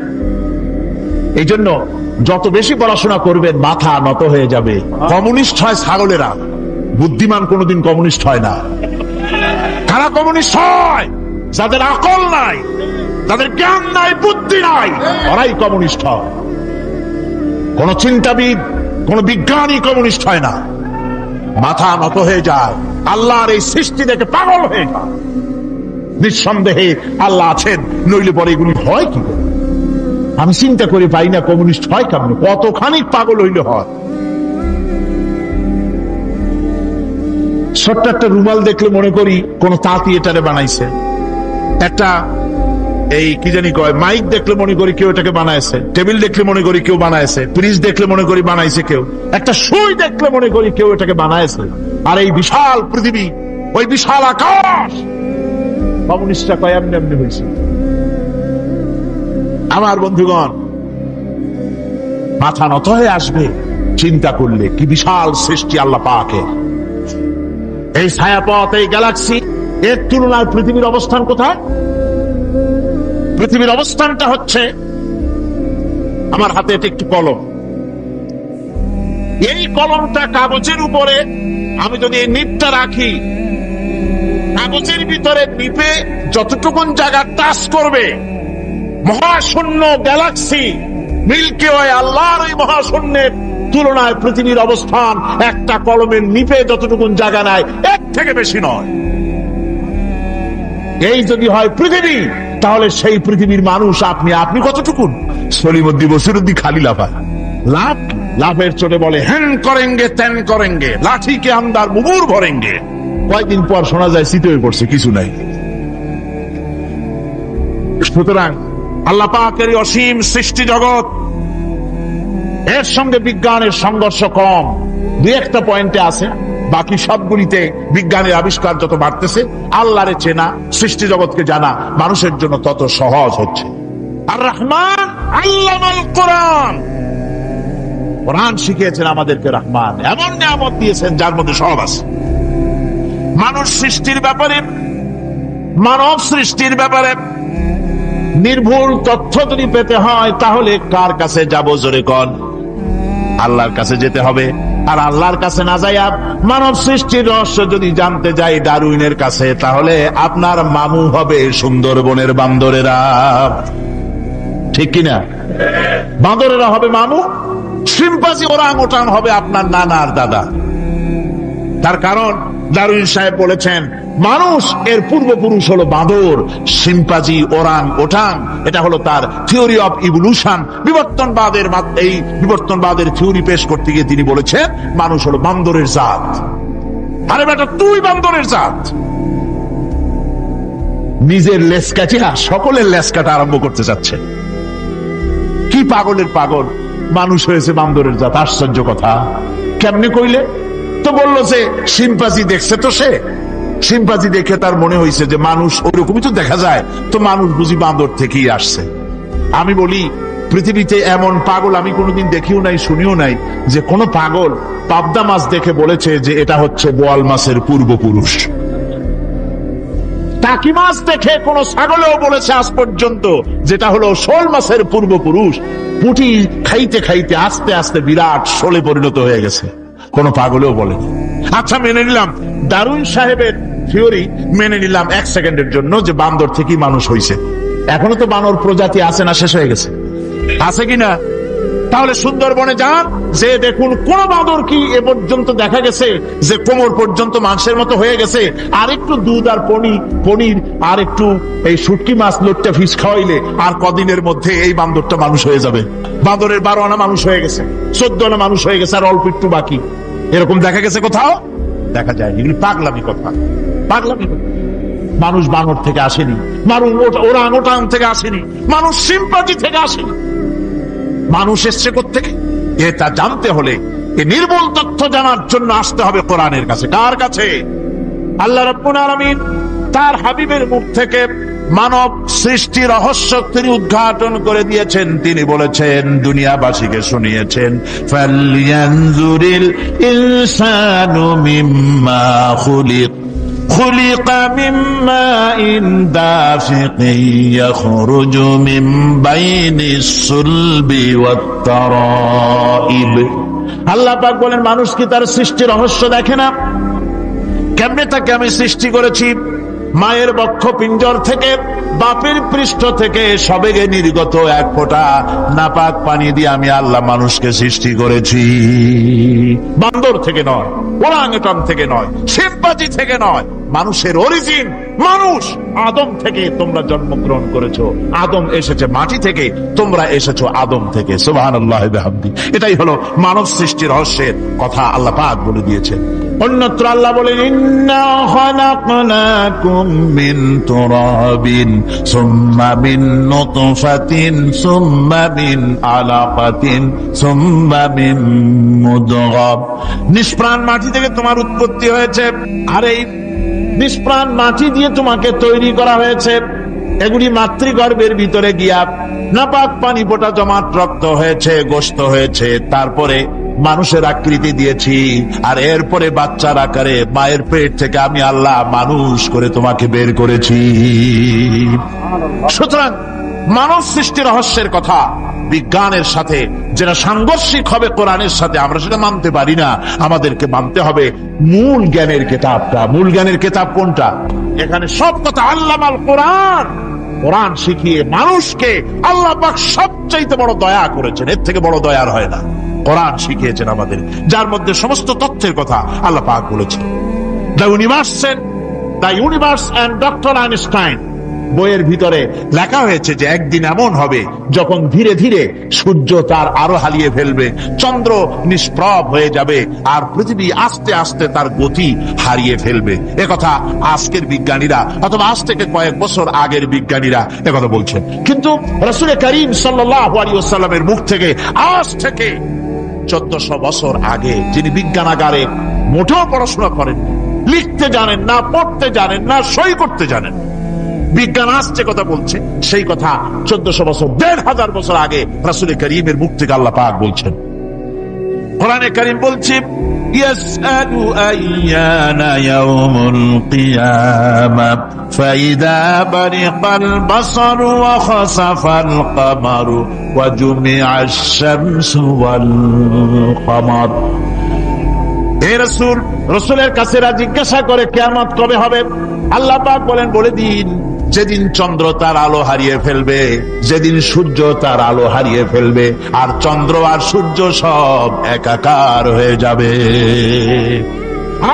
[SPEAKER 2] এই জন্য যত বেশি পড়াশোনা করবেন মাথা নত হয়ে যাবে। কমিউনিস্ট হয় ছাগলেরা, বুদ্ধিমান কোনোদিন কমিউনিস্ট হয় না। কারা কমিউনিস্ট হয়? যাদের আকল নাই, যাদের জ্ঞান নাই, বুদ্ধি নাই, ওরাই কমিউনিস্ট হয়। কোন চিন্তাবিদ, কোন বিজ্ঞানী কমিউনিস্ট হয় না। মাথা নত হয়ে যায়, আল্লাহর এই সৃষ্টি দেখে পাগল হয়ে যায়। নিঃসন্দেহে আল্লাহ আছেন, নইলে পরে এগুলি হয় কি করে? আমি চিন্তা করে পাই না কমিউনিস্ট হয় কেমন, কতখানি পাগল হইলে হয়। ছোট্ট একটা রুমাল দেখলে মনে করি কোন তাঁতি এটারে বানাইছে। একটা এই কি জানি কয় মাইক দেখলে মনে করি কেউ এটাকে বানাইছে। টেবিল দেখলে মনে করি কেউ বানাইছে। ফ্রিজ দেখলে মনে করি বানাইছে কেউ। একটা সুই দেখলে মনে করি কেউ এটাকে বানাইছে। আর এই বিশাল পৃথিবী, ওই বিশাল আকাশ, কমিউনিস্টরা কয় এমনি এমনি হয়েছে। আমার বন্ধুগণ, মাথা নত হয়ে আসবে চিন্তা করলে কি বিশাল সৃষ্টি আল্লাহ পাকের। এই ছায়াপথ, এই গ্যালাক্সি, এর তুলনায় পৃথিবীর অবস্থান কোথায়? পৃথিবীর অবস্থানটা হচ্ছে, আমার হাতে একটি কলম। এই কলমটা কাগজের উপরে আমি যদি এই নিপটা রাখি, কাগজের ভিতরে নিপে যতটুকুন জায়গা টাচ করবে, মহাশূন্য গ্যালাক্সি মিল্কি ওয়ে আল্লাহর ওই মহাশূন্যের তুলনায় পৃথিবীর অবস্থান একটা কলমের নিপে যতটুকুন জায়গা নেয় এর থেকে বেশি নয়। এই যদি হয় পৃথিবী, তাহলে সেই পৃথিবীর মানুষ আপনি কতটুকুন? সলিমুদ্দিন বসিরুদ্দি খালি লাফা, লাফের চোটে বলে হ্যান করেঙ্গে ত্যান করেঙ্গে, লাঠিকে আমদার মুগুর ভরেঙ্গে। কয়েকদিন পর শোনা যায় শীত হয়ে পড়ছে, কিছু নাই। সুতরাং আল্লাহ পাকের অসীম সৃষ্টি জগৎ, এর সঙ্গে বিজ্ঞানের সংঘর্ষ কম, দুই একটা পয়েন্টে আছে। বাকি সবগুলিতে বিজ্ঞানের আবিষ্কার যত বাড়তেছে, আল্লাহরে চেনা, সৃষ্টি জগৎকে জানা মানুষের জন্য তত সহজ হচ্ছে। আর রহমান আল্লামাল কোরআন, কোরআন শিখিয়েছেন আমাদেরকে। রহমান এমন নিয়ামত দিয়েছেন যার মধ্যে সব আছে। মানুষ সৃষ্টির ব্যাপারে, মানব সৃষ্টির ব্যাপারে নির্ভুল তথ্য যদি পেতে হয়, তাহলে কার কাছে যাব? জোরে কন। আল্লাহর কাছে যেতে হবে। আর আল্লাহর কাছে না যাইয়া মানব সৃষ্টির রহস্য যদি জানতে যাই ডারউইনের কাছে, তাহলে আপনার মামু হবে সুন্দরবনের বান্দরেরা। ঠিক কিনা? বান্দরেরা হবে মামু, শিম্পাঞ্জি ওরাংওটাং হবে আপনার নানার দাদা। তার কারণ ডারউইন সাহেব বলেছেন মানুষ এর পূর্বপুরুষ হলো বাঁদর, শিম্পাঞ্জি, ওরাং ওটাং। এটা হলো তার থিওরি অফ ইভলিউশন। এই বিবর্তনবাদের থিওরি পেশ করতে গিয়ে তিনি বলেছেন মানুষ হলো বান্দরের জাত। আরে বেটা, তুই বান্দরের জাত। নিজের লেজ কাটিয়া সকলের লেজ কাটা আরম্ভ করতে যাচ্ছে। কি পাগলের পাগল, মানুষ হয়েছে বান্দরের জাত। আশ্চর্য কথা। কেমনে কইলে? তো বললো যে শিম্পাঞ্জি দেখছে, তো সে শিম্পাঞ্জি দেখে তার মনে হয়েছে যে মানুষ ওইরকমই তো দেখা যায়, তো মানুষ বুঝি বান্দর থেকেই আসছে। আমি বলি পৃথিবীতে এমন পাগল আমি কোনোদিন দেখিও নাই, শুনিও নাই যে কোন পাগল পাবদা মাছ দেখে বলেছে যে এটা হচ্ছে বোয়াল মাছের পূর্বপুরুষ। টাকি মাছ দেখে কোন ছাগলেও বলেছে আজ পর্যন্ত যেটা হলো শোল মাছের পূর্বপুরুষ। পুঁটি খাইতে খাইতে আস্তে আস্তে বিরাট শোলে পরিণত হয়ে গেছে, কোন পাগলেও বলেনি। আচ্ছা, মেনে নিলাম ডারউইন সাহেবের থিওরি, মেনে নিলাম এক সেকেন্ডের জন্য যে বান্দর থেকেই মানুষ হয়েছে। এখনো তো বানর প্রজাতি আছে না শেষ হয়ে গেছে? আছে কিনা? তাহলে সুন্দরবনে যান, যে দেখুন কোন বাঁদর কি এ পর্যন্ত দেখা গেছে যে কোমর পর্যন্ত মাংসের মতো হয়ে গেছে? আর একটু দুধ আর পনির আর একটু এই শুটকি মাছ লোটটা ফিস খাওয়াইলে আর কদিনের মধ্যে এই বান্দরটা মানুষ হয়ে যাবে। বাঁদরের 12 আনা মানুষ হয়ে গেছে, 14 আনা মানুষ হয়ে গেছে, আর অল্প একটু বাকি। এরকম দেখা গেছে কোথাও? দেখা যায়। এগুলি পাগলামি কথা, পাগলামি কথা। মানুষ বানর থেকে আসেনি, মানুষ ওরাংওটাং থেকে আসেনি, মানুষ শিম্পাঞ্জি থেকে আসেনি। মানুষ এসছে কোত্থেকে? এটা জানতে হলে এই নির্মূল তথ্য জানার জন্য আসতে হবে কোরআনের কাছে। কার কাছে? আল্লাহ রাব্বুল আলামিন তার হাবিবের মুখ থেকে মানব সৃষ্টি রহস্য তিনি উদ্ঘাটন করে দিয়েছেন। তিনি বলেছেন, দুনিয়াবাসীকে শুনিয়েছেন, ফালইয়ানজুরিল ইনসানু মিম্মা খুলিক خلق من ماء دافق يخرج من بين الصلب والترائب। আল্লাহ পাক বলেন মানুষ কি তার সৃষ্টি রহস্য দেখে না? কেমনে তাকে আমি সৃষ্টি করেছি? মায়ের বক্ষ পিঞ্জর থেকে, বাপের পৃষ্ঠ থেকে সবেগে নির্গত এক ফোঁটা নাপাক পানি দিয়ে আমি আল্লাহ মানুষকে সৃষ্টি করেছি। বান্দর থেকে নয়, ওরাংওটাং থেকে নয়, শিম্পাঞ্জি থেকে নয়। মানুষের অরিজিন মানুষ। আদম থেকে তোমরা জন্মগ্রহণ করেছো, আদম এসেছে মাটি থেকে, তোমরা এসেছো আদম থেকে। সুবহানাল্লাহ ওয়া বিহামদি। এটাই হলো মানব সৃষ্টির রহস্যের কথা আল্লাহ পাক বলে দিয়েছেন। অন্যত্র আল্লাহ বলেন, ইন্না খালাকনাকুম মিন তুরাবিন সুম্মা মিন নুতফাতিন সুম্মা মিন আলাকাতিন সুম্মা মিন মুদগাহ। নিষ্প্রাণ মাটি থেকে তোমার উৎপত্তি হয়েছে, আর এই নিষ্প্রাণ মাটি দিয়ে তোমাকে তৈরি করা হয়েছে। এগুলি মাতৃগর্ভের ভিতরে গিয়া নাপাক পানি ফোঁটা জমাট রক্ত হয়েছে, গোশত হয়েছে, তারপরে মানুষের আকৃতি দিয়েছি, আর এরপরে বাচ্চার আকারে মায়ের পেট থেকে আমি আল্লাহ মানুষ করে তোমাকে বের করেছি। সুতরাং মানব সৃষ্টি রহস্যের কথা বিজ্ঞানের সাথে যেটা সাংঘর্ষিক হবে কোরআনের সাথে, আমরা সেটা মানতে পারি না। আমাদেরকে মানতে হবে মূল জ্ঞানের কিতাবটা। মূল জ্ঞানের কিতাব কোনটা? এখানে সব কথা আল্লামাল কোরআন। কোরআন শিখিয়ে মানুষকে আল্লাহ পাক সবচাইতে বড় দয়া করেছেন, এর থেকে বড় দয়ার হয় না। কোরআন শিখিয়েছেন আমাদের, যার মধ্যে সমস্ত তথ্যের কথা আল্লাহ পাক বলেছেন। The universe and doctor Einstein বইয়ের ভিতরে লেখা হয়েছে যে একদিন এমন হবে যখন ধীরে ধীরে সূর্য তার আলো হারিয়ে ফেলবে, চন্দ্র নিষ্প্রভ হয়ে যাবে, আর পৃথিবী আস্তে আস্তে তার গতি হারিয়ে ফেলবে। একথা আজকের বিজ্ঞানীরা অথবা আজ থেকে কয়েক বছর আগের বিজ্ঞানীরা একথা বলছেন। কিন্তু রাসূল করিম সাল্লাল্লাহু আলাইহি ওয়াসাল্লামের মুখ থেকে আজ থেকে 1400 বছর আগে, যিনি বিজ্ঞানাগারে মোটেও পড়াশোনা করেন, লিখতে জানেন না, পড়তে জানেন না, সই করতে জানেন, বিজ্ঞান আসছে কথা বলছে, সেই কথা 1400 বছর 1500 বছর আগে রাসূল করিমের মুখ থেকে আল্লাহ পাক বলছেন। কোরআনে কারীম বলছে ইয়াসআলু আইয়ানা ইয়াউমুল কিয়ামা ফাইদা বারিকাল বাসারু ওয়া খাসাফাল কামারু ওয়া জুমিআশ শামসু ওয়াল কামার। হে রাসূল, রাসূলের কাছে জিজ্ঞাসা করে কিয়ামত কবে হবে? আল্লাহ পাক বলেন, বলে দিন যেদিন চন্দ্র তার আলো হারিয়ে ফেলবে, যেদিন সূর্য তার আলো হারিয়ে ফেলবে, আর চন্দ্র আর সূর্য সব একাকার হয়ে যাবে।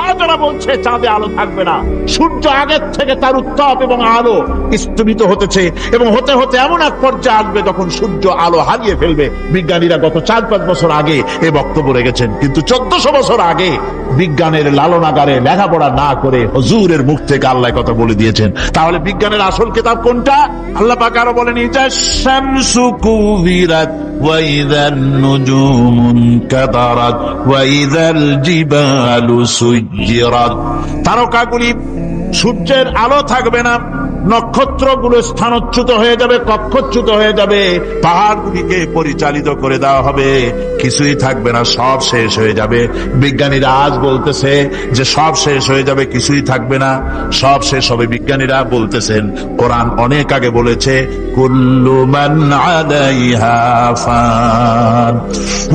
[SPEAKER 2] আজ ওরা বলছে চাঁদে আলো থাকবে না, সূর্য আগের থেকে তার উত্তাপ এবং আলো স্তমিত হতেছে, এবং হতে হতে এমন এক পর্যায়ে আসবে যখন সূর্য আলো হারিয়ে ফেলবে। বিজ্ঞানীরা গত 4-5 বছর আগে এ বক্তব্য রেখেছেন, কিন্তু 1400 বছর আগে বিজ্ঞানের লালনাগারে লেখাপড়া না করে হুজুরের মুখ থেকে আল্লাহ কথা বলে দিয়েছেন। তাহলে বিজ্ঞানের আসল কিতাব কোনটা? আল্লাহ পাক আরো বলেন, ইজাশ শামসু কুবিরাত ওয়া ইযান নুজুমু কাদারাত ওয়া ইযাল জিবালু সুজ্জিরাত। তারকাগুলি, সূর্যের আলো থাকবে না, নক্ষত্রগুলো স্থানচ্যুত হয়ে যাবে, কক্ষচ্যুত হয়ে যাবে, পাহাড়গুলিকে পরিচালিত করে দেওয়া হবে, কিছুই থাকবে না, সব শেষ হয়ে যাবে। বিজ্ঞানীরা আজ বলতেছে যে সব শেষ হয়ে যাবে, কিছুই থাকবে না, সব শেষ হবে। বিজ্ঞানীরা বলতেছেন কোরআন অনেক আগে বলেছে কুল্লু মান আলাইহা ফান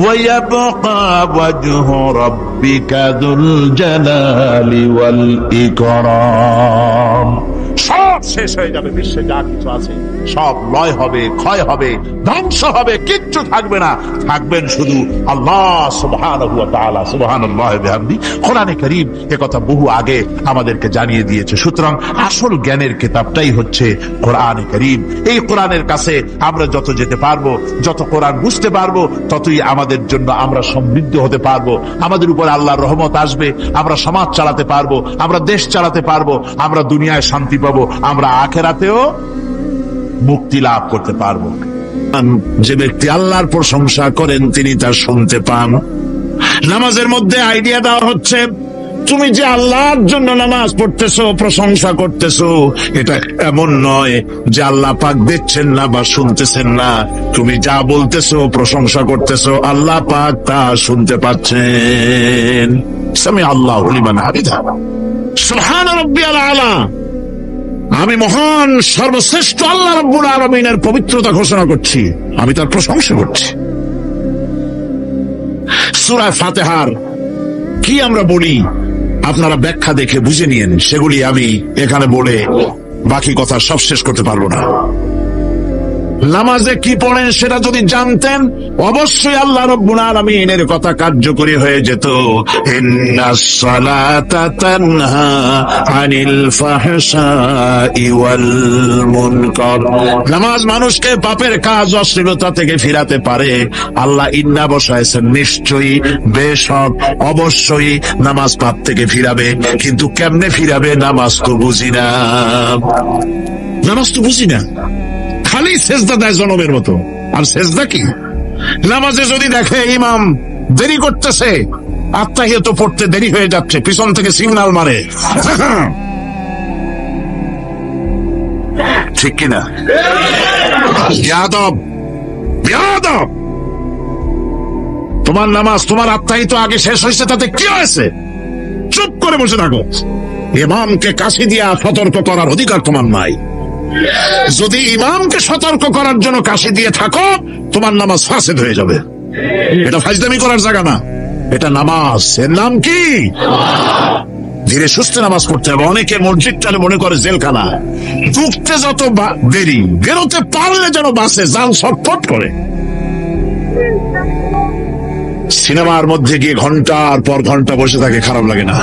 [SPEAKER 2] ওয়া ইয়াবকা ওয়াজহু রাব্বিকা যুল জালালি ওয়াল ইকরাম। সব শেষ হয়ে যাবে, বিশ্বে যা কিছু আছে সব লয় হবে, ক্ষয় হবে, ধ্বংস হবে, কিচ্ছু থাকবে না, থাকবেন শুধু আল্লাহ সুবহানাহু ওয়া তাআলা। সুবহানাল্লাহি ওয়া বিহামদি। কোরআনে কারীম একথা বহু আগে আমাদেরকে জানিয়ে দিয়েছে। সুতরাং আসল জ্ঞানের কিতাবটাই হচ্ছে কোরআনে কারীম। এই কোরআনের কাছে আমরা যত যেতে পারবো, যত কোরআন বুঝতে পারবো, ততই আমাদের জন্য আমরা সমৃদ্ধ হতে পারবো, আমাদের উপর আল্লাহর রহমত আসবে, আমরা সমাজ চালাতে পারবো, আমরা দেশ চালাতে পারবো, আমরা দুনিয়ায় শান্তি পাবো, আমরা আখিরাতেও মুক্তি লাভ করতে পারবো। যে ব্যক্তি আল্লাহর প্রশংসা করেন তিনি তা শুনতে পান। নামাজের মধ্যে আইডিয়া দেওয়া হচ্ছে, তুমি যে আল্লাহর জন্য নামাজ পড়তেছো, প্রশংসা করতেছো, এটা এমন নয় যে আল্লাহ পাক দেখছেন না বা শুনতেছেন না। তুমি যা বলতেছো, প্রশংসা করতেছো, আল্লাহ পাক তা শুনতে পাচ্ছেন। সামি আল্লাহু লিমান হামিদা। সুবহান রাব্বিয়াল আলা। আমি মহান সর্বশ্রেষ্ঠ আল্লাহ রাব্বুল আলামিনের পবিত্রতা ঘোষণা করছি, আমি তার প্রশংসা করছি। সূরা ফাতিহার কি আমরা বলি আপনারা ব্যাখ্যা দেখে বুঝে নিয়েন, সেগুলি আমি এখানে বলে বাকি কথা সব শেষ করতে পারবো না। নামাজে কি পড়েন সেটা যদি জানতেন, অবশ্যই আল্লাহ রাব্বুল আলামিনের কথা কার্যকরী হয়ে যেত। ইন্নাস সালাতা তানহা আনিল ফাহশাই ওয়াল মুনকার। নামাজ মানুষকে পাপের কাজ, অশ্লীলতা থেকে ফিরাতে পারে। আল্লাহ ইন্না বসাইছেন, নিশ্চয়ই, বেশক, অবশ্যই নামাজ পাপ থেকে ফিরাবে। কিন্তু কেমনে ফিরাবে নামাজ তো বুঝি না, নামাজ তো বুঝি না, খালি সেজদা দেয় জনমের মতো। আর সেজদা কি? নামাজে যদি দেখে ইমাম দেরি করতেছে, আত্তাহিয়াত পড়তে দেরি হয়ে যাচ্ছে, পিছন থেকে সিগন্যাল মারে, ঠিক কিনা? বিয়াদব, বিয়াদব। তোমার নামাজ, তোমার আত্তাহিয়াত আগে শেষ হয়েছে, তাতে কি হয়েছে? চুপ করে বসে থাকো। ইমামকে কাশি দিয়া সতর্ক করার অধিকার তোমার নাই।
[SPEAKER 3] যদি ইমামকে সতর্ক করার জন্য কাশি দিয়ে থাকো, তোমার নামাজ ফাসেদ হয়ে যাবে। এটা ফাজলামি করার জায়গা না, এটা নামাজ। এর নাম কি? ধীরে সুস্থে নামাজ পড়তে হবে। অনেকে মসজিদটারে মনে করে জেলখানা, ঢুকতে যত দেরি, বেরোতে পারলে যেন বাসে জান ছটফট করে। সিনেমার মধ্যে গিয়ে ঘন্টার পর ঘন্টা বসে থাকে, খারাপ লাগে না?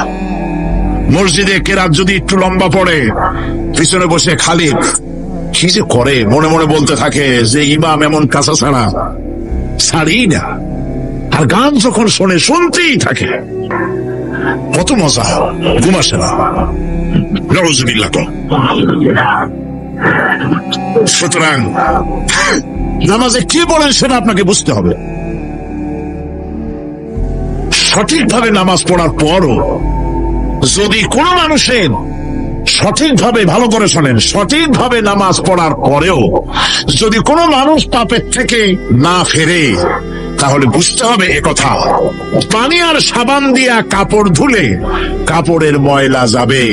[SPEAKER 3] মসজিদে কেরাত যদি একটু লম্বা পড়ে, পিছনে বসে খালিদ কি যে করে মনে মনে বলতে থাকে যে ইমাম এমন কাঁচা ছাড়া ছাড়ি না। আর গান যখন শোনে শুনতেই থাকে, কত মজা, ঘুম আসে না। সুতরাং নামাজে কি বলেন সেটা আপনাকে বুঝতে হবে। সঠিকভাবে নামাজ পড়ার পরও যদি কোনো মানুষের সঠিকভাবে, ভালো করে শোনেন, সঠিকভাবে নামাজ পড়ার পরেও যদি কোনো মানুষ পাপের থেকে না ফেরে, তাহলে বুঝতে হবে একথা, পানি আর সাবান দিয়া কাপড় ধুলে কাপড়ের ময়লা যাবে,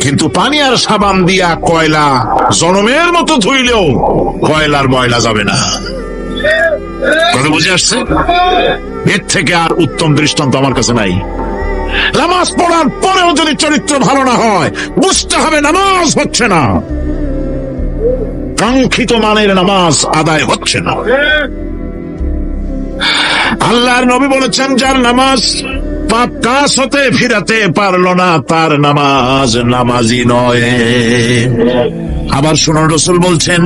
[SPEAKER 3] কিন্তু পানি আর সাবান দিয়া কয়লা জনমের মতো ধুইলেও কয়লার ময়লা যাবে না। কথা বুঝে আসছে? এর থেকে আর উত্তম দৃষ্টান্ত আমার কাছে নাই। নামাজ পড়ার পরেও যদি চরিত্র ভালো না হয়, বুঝতে হবে নামাজ হচ্ছে না, কাঙ্ক্ষিত মানের নামাজ আদায় হচ্ছে না। আল্লাহর নবী বলেছেন, যার নামাজ পাপ কাজ হতে ফিরাতে পারল না, তার নামাজ নামাজি নয়। আবার শুনুন, রাসূল বলছেন,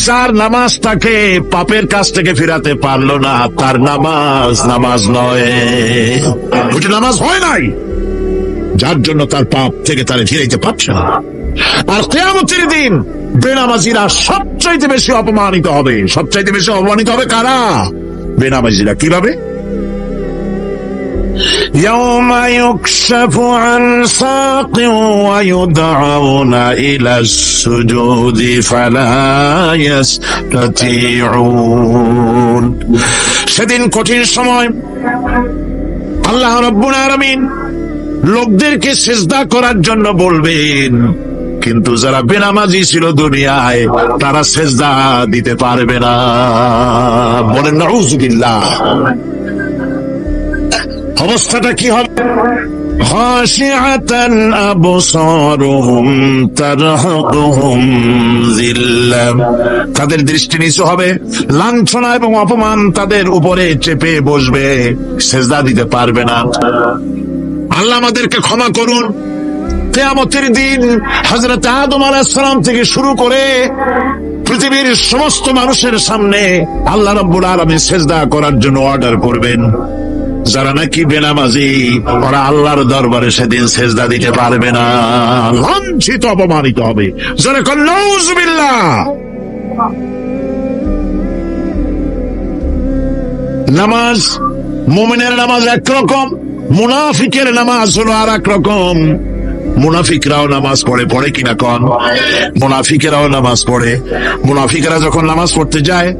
[SPEAKER 3] যার নামাজ তাকে পাপের কাছ থেকে ফিরাতে পারল না, তার নামাজ নামাজ নয়। ওটা নামাজ হয় নাই, যার জন্য তার পাপ থেকে তারে ফিরাইতে পারছে না। আর কিয়ামতের দিন বেনামাজিরা সবচাইতে বেশি অপমানিত হবে। সবচাইতে বেশি অপমানিত হবে কারা? বেনামাজিরা। কিভাবে? يوم يكشف عن ساق ويدعون إلى السجود فلا يستطيعون। সেদিন কঠিন সময় আল্লাহ রাব্বুল আলামিন লোকদেরকে সিজদা করার জন্য বলবেন, কিন্তু যারা বেনামাজি ছিল দুনিয়ায়, তারা সিজদা দিতে পারবে না। বলেন নাউযুবিল্লাহ। অবস্থাটা কি হবে? খাশিআতান আবসারুহুম তারহাকুহুম যিল্লাহ। তাদের দৃষ্টি নিচু হবে, লাঞ্ছনা এবং অপমান তাদের উপরে চেপে বসবে, সিজদা দিতে পারবে না। আল্লাহ আমাদেরকে ক্ষমা করুন। কিয়ামতের দিন হযরত আদম আলাইহিস সালাম থেকে শুরু করে পৃথিবীর সমস্ত মানুষের সামনে আল্লাহ রাব্বুল আলামিন সিজদা করার জন্য অর্ডার করবেন। যারা নাকি বেনামাজি, ওরা আল্লাহর দরবারে সেদিন সিজদা দিতে পারবে না, লাঞ্ছিত অপমানিত হবে। যারা কল নাউযুবিল্লাহ। নামাজ, মুমিনের নামাজ একরকম, মুনাফিকের নামাজ হলো আর এক রকম। মুনাফিকরাও নামাজ পড়ে, পড়ে কিনা কন? মুনাফিকেরাও নামাজ পড়ে। মুনাফিকেরা যখন নামাজ পড়তে যায়,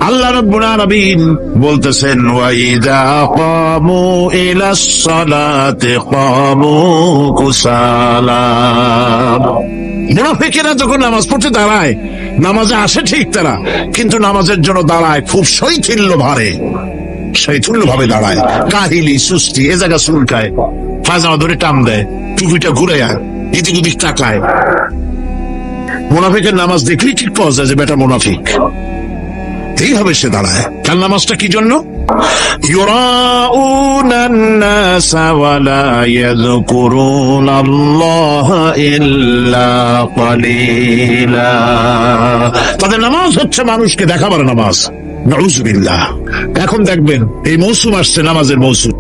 [SPEAKER 3] আল্লাহ রাব্বুল আলামিন বলতেছেন, ওয়াইদা কামু ইলাস সালাতি কামু কুসালা। মুনাফিকেরা যখন নামাজ পড়তে দাঁড়ায়, নামাজে আসে ঠিক তারা, কিন্তু নামাজের জন্য দাঁড়ায় খুব শৈথিল্য ভারে, শৈথিল্য ভাবে দাঁড়ায়, কাহিলি সুস্তি, এ জায়গা চুলকায়, পাজামা ধরে টান দেয়, টুপিটা ঘুরে এদিক ওদিক তাকায়। মুনাফিকের নামাজ দেখলেই ঠিক পাওয়া যায় যে বেটা মুনাফিক। এইভাবে সে দাঁড়ায়। তার নামাজটা কি জন্য? ইউরাউনান নাসা ওয়া লা ইয়াযকুরুনাল্লাহা ইল্লা কালিলা। তাদের নামাজ হচ্ছে মানুষকে দেখাবার নামাজ। নাউযুবিল্লাহ। এখন দেখবেন এই মৌসুম আসছে, নামাজের মৌসুম,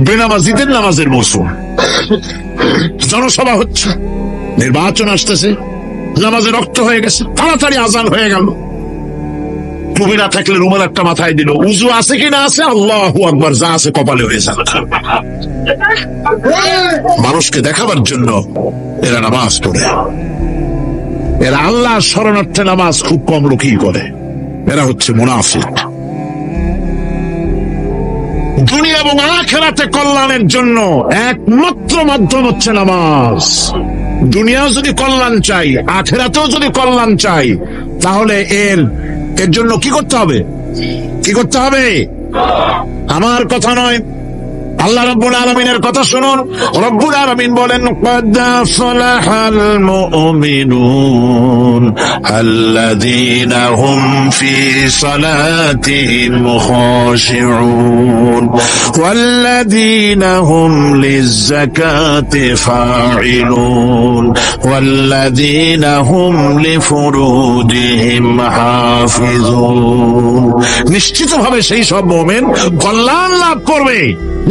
[SPEAKER 3] বেনামাজিদের নামাজের মৌসুম। জনসভা হচ্ছে, নির্বাচন আসতেছে, নামাজে রক্ত হয়ে গেছে, তাড়াতাড়ি আজান হয়ে গেল, টুপি না থাকলে রুমাল একটা মাথায় দিল, উজু আছে কি না আছে, আল্লাহু আকবার, যা আছে কপালে হয়ে যাবে। মানুষকে দেখাবার জন্য এরা নামাজ পড়ে। এরা আল্লাহর শরণার্থে নামাজ খুব কম লোকই করে। এরা হচ্ছে মুনাফিক। দুনিয়া এবং আখিরাতে কল্যাণের জন্য একমাত্র মাধ্যম হচ্ছে নামাজ। দুনিয়াও যদি কল্যাণ চাই, আখিরাতেও যদি কল্যাণ চাই, তাহলে এর জন্য কি করতে হবে? কি করতে হবে? আমার কথা নয়, আল্লাহ রাব্বুল আলামিনের কথা শুনুন। রব্বুল আলামিন বলেন, ক্বাদ আফলাহাল মুমিনুন আল্লাযীনা হুম ফি সালাতিহিম খাশিউন ওয়াল্লাযীনা হুম লিয-যাকাতি ফাঈলুন ওয়াল্লাযীনা হুম লিফুরুজিহিম হাফিজুন। নিশ্চিতভাবে সেই সব মুমিন কল্যাণ লাভ করবে,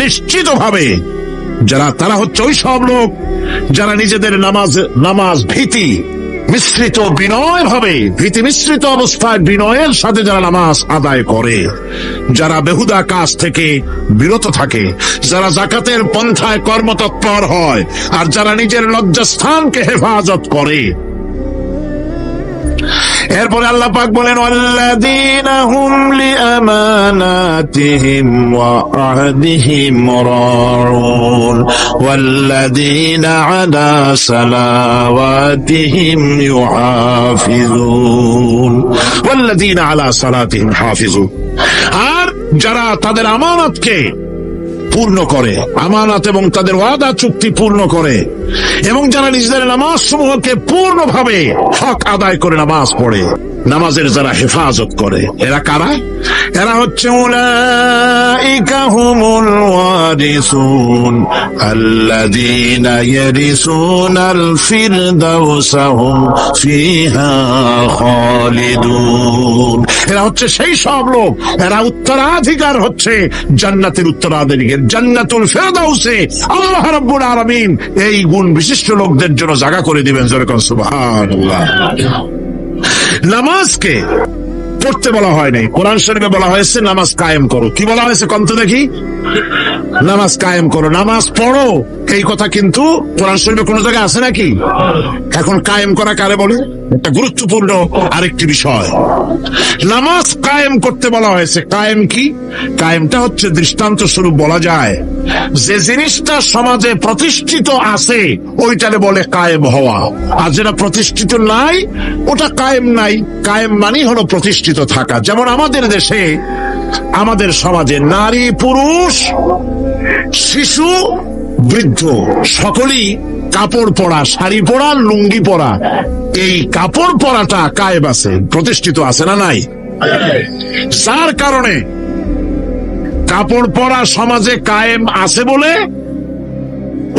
[SPEAKER 3] নিশ্চিতভাবে। যারা তারা হচ্ছে ওই সব লোক যারা নিজেদের নামাজ ভীতি মিশ্রিত বিনয় ভাবে, ভীতি মিশ্রিত অবস্থায় বিনয়ের সাথে যারা নামাজ আদায় করে, যারা বেহুদা কাজ থেকে বিরত থাকে, যারা যাকাতের পন্থায় কর্মতৎপর হয়, আর যারা নিজের লজ্জাস্থানকে হেফাজত করে। এরপরে আল্লাহ পাক বলেন, ওয়াল্লাযীনা হুম লিআমানাতিহিম ওয়া আহদিহিম রাউন ওয়াল্লাযীনা আলা সালাওয়াতিহিম ইউহাফিজুন ওয়াল্লাযীনা আলা সালাতিহিম হাফিজুন। আর যারা তাদের আমানতকে পূর্ণ করে, আমানত এবং তাদের ওয়াদা চুক্তি পূর্ণ করে, এবং যারা নিজেদের নামাজ সমূহকে পূর্ণভাবে হক আদায় করে নামাজ পড়ে, নামাজের যারা হেফাজত করে, এরা কারা? এরা হচ্ছে উলাইকা হুমুল ওয়ারিসুন আল্লাযীনা ইয়ারিসুনাল ফিরদাউসা হুম ফিহা খালিদুন। এরা হচ্ছে সেই সব লোক, এরা উত্তরাধিকার হচ্ছে জান্নাতের উত্তরাধিকার, জান্নাতুল ফিরদাউসে আল্লাহ রাব্বুল আলামিন এই গুণ বিশিষ্ট লোকদের জন্য জায়গা করে দিবেন। জোরে কোন সুবহানাল্লাহ। নামাজকে পড়তে বলা হয় নাই, কোরআন শরীফে বলা হয়েছে নামাজ কায়েম করো। কি বলা হয়েছে কন্ত দেখি? নামাজ কায়েম করো, নামাজ পড়ো। এই কথা কিন্তু কোরআন শরীফে কোন জায়গায় আছে নাকি? এখন কায়েম করা কারে বলে? একটা গুরুত্বপূর্ণ আরেকটি বিষয়। নামাজ কায়েম করতে বলা হয়েছে। কায়েম কি? কায়েমটা হচ্ছে দৃষ্টান্ত স্বরূপ বলা যায় যে জিনিসটা সমাজে প্রতিষ্ঠিত আছে ওইটারে বলে কায়েম হওয়া, আর যেটা প্রতিষ্ঠিত নাই ওটা কায়েম নাই। কায়েম মানে হলো প্রতিষ্ঠিত থাকা। যেমন আমাদের দেশে, আমাদের সমাজে নারী পুরুষ শিশু বৃদ্ধ সকলেই কাপড় পরা, শাড়ি পরা, লুঙ্গি পরা, এই কাপড় পরাটা কায়েম আছে, প্রতিষ্ঠিত আছে না নাই? যার কারণে কাপড় পরা সমাজে কায়েম আছে বলে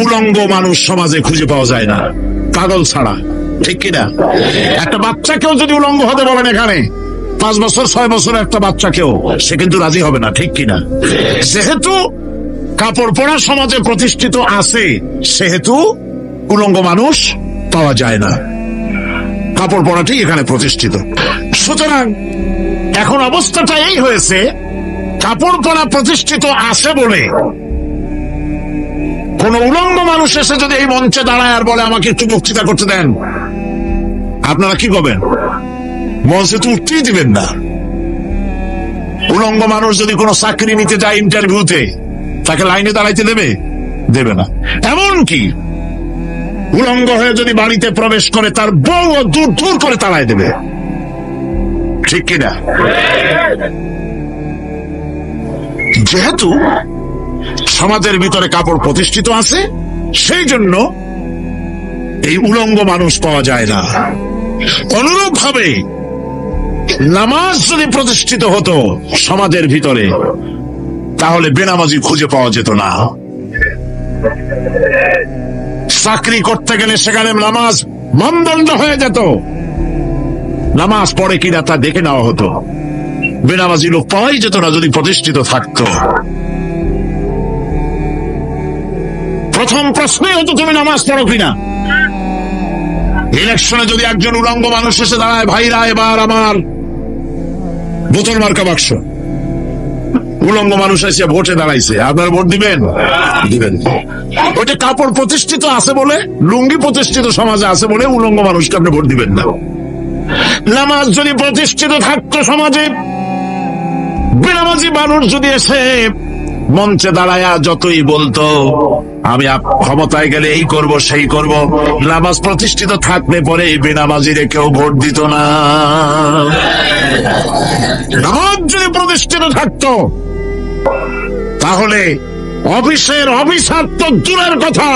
[SPEAKER 3] উলঙ্গ মানুষ সমাজে খুঁজে পাওয়া যায় না, পাগল ছাড়া। ঠিক কিনা? একটা বাচ্চাকেও যদি উলঙ্গ হতে বলেন এখানে, 5 বছর 6 বছর একটা বাচ্চাকেও, সে কিন্তু রাজি হবে না। ঠিক কিনা? যেহেতু কাপড় পরা সমাজে প্রতিষ্ঠিত আছে সেহেতু উলঙ্গ মানুষ পাওয়া যায় না, কাপড় পরাটাই এখানে প্রতিষ্ঠিত। সুতরাং এখন অবস্থাটা এই হয়েছে, কাপড় পরা প্রতিষ্ঠিত আছে বলে কোন উলঙ্গ মানুষ এসে যদি এই মঞ্চে দাঁড়ায় আর বলে আমাকে একটু বক্তৃতা করতে দেন, আপনারা কি করবেন? মঞ্চে তো উঠতেই দিবেন না। উলঙ্গ মানুষ যদি কোনো চাকরি নিতে যায় ইন্টারভিউতে, তাকে লাইনে দাঁড়াইতে দেবে? দেবে না। এমনকি উলঙ্গ হয়ে যদি বাড়িতে প্রবেশ করে তার বউ দূর দূর করে তাড়ায় দেবে। ঠিক কিনা? যেহেতু সমাজের ভিতরে কাপড় প্রতিষ্ঠিত আছে সেই জন্য এই উলঙ্গ মানুষ পাওয়া যায় না। অনুরূপ ভাবে নামাজ যদি প্রতিষ্ঠিত হতো সমাজের ভিতরে, তাহলে বেনামাজি খুঁজে পাওয়া যেত না। চাকরি করতে গেলে সেখানে নামাজ মানদণ্ড হয়ে যেত, নামাজ পড়ে কিনা তা দেখে নেওয়া হতো। বেনামাজি লোক পাওয়াই যেত না যদি প্রতিষ্ঠিত থাকতো। প্রথম প্রশ্নই হতো তুমি নামাজ পড়ো কিনা। ইলেকশনে যদি একজন উলঙ্গ মানুষ এসে দাঁড়ায়, ভাইরা এবার আমার বোতল মার্কা বাক্স, উলঙ্গ মানুষ এসে ভোটে দাঁড়াইছে, আপনারা ভোট দিবেন? দিবেন। ওইটা কাপড় প্রতিষ্ঠিত আছে বলে, লুঙ্গি প্রতিষ্ঠিত সমাজে আছে বলে উলঙ্গ মানুষকে আপনি ভোট দিবেন না। নামাজ যদি প্রতিষ্ঠিত থাকতো সমাজে, বেনামাজি মানুষ যদি এসে মঞ্চে দাঁড়ায়া যতই বলতো আমি ক্ষমতায় গেলে এই করব সেই করব, নামাজ প্রতিষ্ঠিত থাকলে পরে বেনামাজিরে কেউ ভোট দিত না। নামাজ যদি প্রতিষ্ঠিত থাকতো তাহলে অফিসের অফিসার তো দূরের কথা,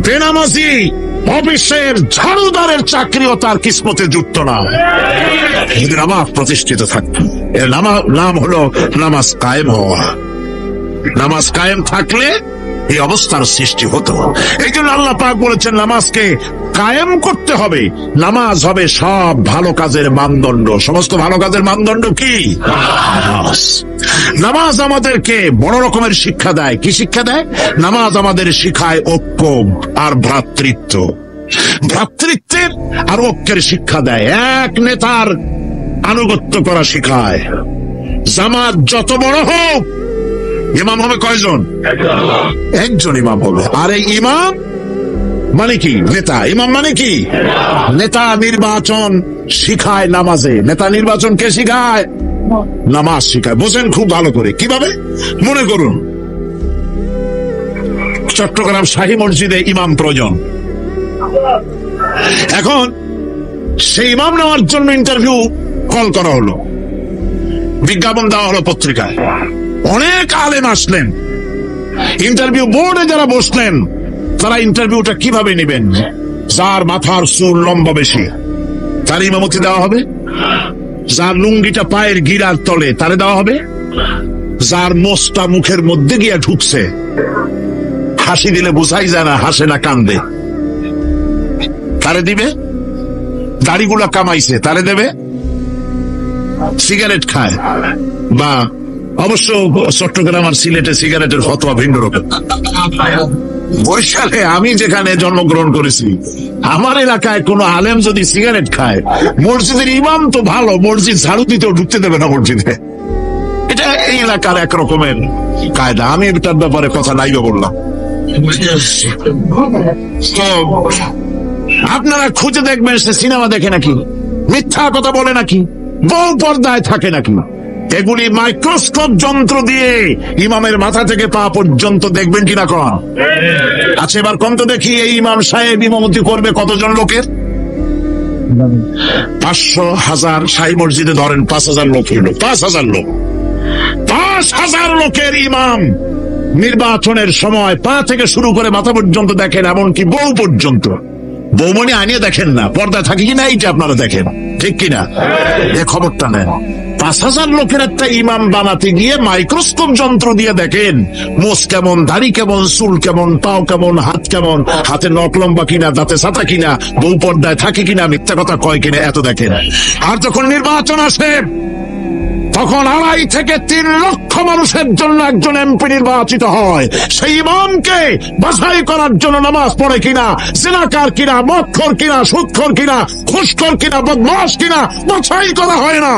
[SPEAKER 3] বেনামাজি অফিসের ঝাড়ুদারের চাকরিও তার কিসমতে জুটত না যদি নামাজ প্রতিষ্ঠিত থাকত। এর নাম হলো নামাজ কায়েম হওয়া। নামাজ কায়েম থাকলে এই অবস্থার সৃষ্টি হতো। এই জন্য আল্লাহ পাক বলেছেন নামাজকে কায়েম করতে হবে। নামাজ হবে সব ভালো কাজের মানদণ্ড। সমস্ত ভালো কাজের মানদণ্ড কি? নামাজ। নামাজ আমাদেরকে বড় রকমের শিক্ষা দেয়। কি শিক্ষা দেয়? নামাজ আমাদের শিখায় ঐক্য আর ভ্রাতৃত্ব। ভ্রাতৃত্বের আর ঐক্যের শিক্ষা দেয়। এক নেতার আনুগত্য করা শিখায়। জামাত যত বড় হোক, ইমাম হবে কয়জন? একজন ইমাম হবে। আর এই ইমাম মানে কি? নেতা। ইমাম মানে কি? নেতা নির্বাচন শিখায় নামাজে। নেতা নির্বাচন কে শিখায়? নামাজ শিখায়। বোঝেন খুব ভালো করে। কিভাবে? মনে করুন চট্টগ্রাম শাহী মসজিদে ইমাম প্রয়োজন। এখন সেই ইমাম নেওয়ার জন্য ইন্টারভিউ কল করা হলো, বিজ্ঞাপন দেওয়া হলো পত্রিকায়। অনেক আলেম আসলেন। ইন্টারভিউ বোর্ডে যারা বসলেন তারা ইন্টারভিউটা কিভাবে নেবেন? যার মাথার চুল লম্বা বেশি তার ইমামতি দেওয়া হবে, যার লুঙ্গিটা পায়ের গিরার তলে তারে দেওয়া হবে, যার মোষটা মুখের মধ্যে গিয়া ঢুকছে, হাসি দিলে বোঝাই যায় না হাসে না কান্দে, তারে দিবে। দাড়িগুলা কামাইছে তারে দেবে। সিগারেট খায় বা অবশ্য চট্টগ্রাম আর সিলেটে সিগারেটের ফতোয়া ভিন্ন রকম। বরিশালে আমি যেখানে জন্মগ্রহণ করেছি, আমার এলাকায় কোন আলেম যদি সিগারেট খায়, মসজিদের ইমাম তো ভালো, মসজিদ ঝাড়ু দিতেও ঢুকতে দেবে না মসজিদে। এটা এই এলাকার এক রকমের কায়দা। আমি এটার ব্যাপারে কথা নাই বললাম। তো আপনারা খুঁজে দেখবেন সে সিনেমা দেখে নাকি, মিথ্যা কথা বলে নাকি, বউ পর্দায় থাকে নাকি। এগুলি মাইক্রোস্কোপ যন্ত্র দিয়ে ইমামের মাথা থেকে পা পর্যন্ত দেখবেন কিনা কন? আচ্ছা এবার কম তো দেখি, এই ইমাম সাহেব ইমামতি করবে কতজন লোকের? 500, 1000। শাহী মসজিদে ধরেন 5000 লোক হইল। 5000 লোক, 5000 লোকের ইমাম নির্বাচনের সময় পা থেকে শুরু করে মাথা পর্যন্ত দেখেন, এমনকি বউ পর্যন্ত। বৌমনি আনিয়ে দেখেন না, পর্দা থাকে কিনা এইটা আপনারা দেখেন, ঠিক কিনা? এ খবরটা নেন। 5000 লোকের একটা ইমাম বানাতে গিয়ে মাইক্রোস্কোপ যন্ত্র দিয়ে দেখেন মোষ কেমন, দাড়ি কেমন, চুল কেমন, পাও কেমন, হাত কেমন, হাতে নখ লম্বা কিনা, দাঁতে ছাতা কিনা, বউ পর্দায় থাকে কিনা, মিথ্যা কথা কয় কিনা, এত দেখেন। আর যখন নির্বাচন আসে তখন 2.5 থেকে 3 লক্ষ মানুষের জন্য একজন এমপি নির্বাচিত হয়। সেই ইমামকে বাছাই করার জন্য নামাজ পড়ে কিনা, জিনাকার কিনা, মদখোর কিনা, সুদখোর কিনা, ঘুষখোর কিনা, বদমাশ কিনা বাছাই করা হয় না।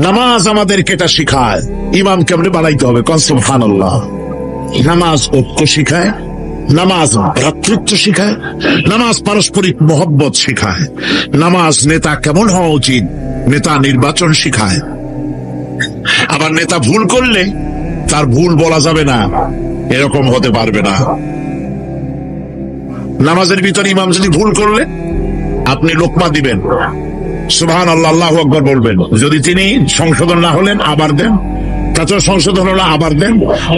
[SPEAKER 3] নামাজ আমাদেরকে এটা শিখায় ইমাম কেমনে বানাইতে হবে। সুবহানাল্লাহ। নামাজ ঐক্য শিখায়, নামাজ ভ্রাতৃত্ব শিখায়, নামাজ পারস্পরিক মহব্বত শিখায়, নামাজ নেতা কেমন হওয়া উচিত, নেতা নির্বাচন শিখায়। আবার নেতা ভুল করলে তার ভুল বলা যাবে না, এরকম হতে পারবে না। নামাজের ভিতরে ইমাম যদি ভুল করলে আপনি লোকমা দিবেন, সুবহানাল্লাহ, আল্লাহু আকবার বলবেন। যদি তিনি সংশোধন না হলেন আবার দেন, তাছাড়া সংশোধন হলো আবার দেন।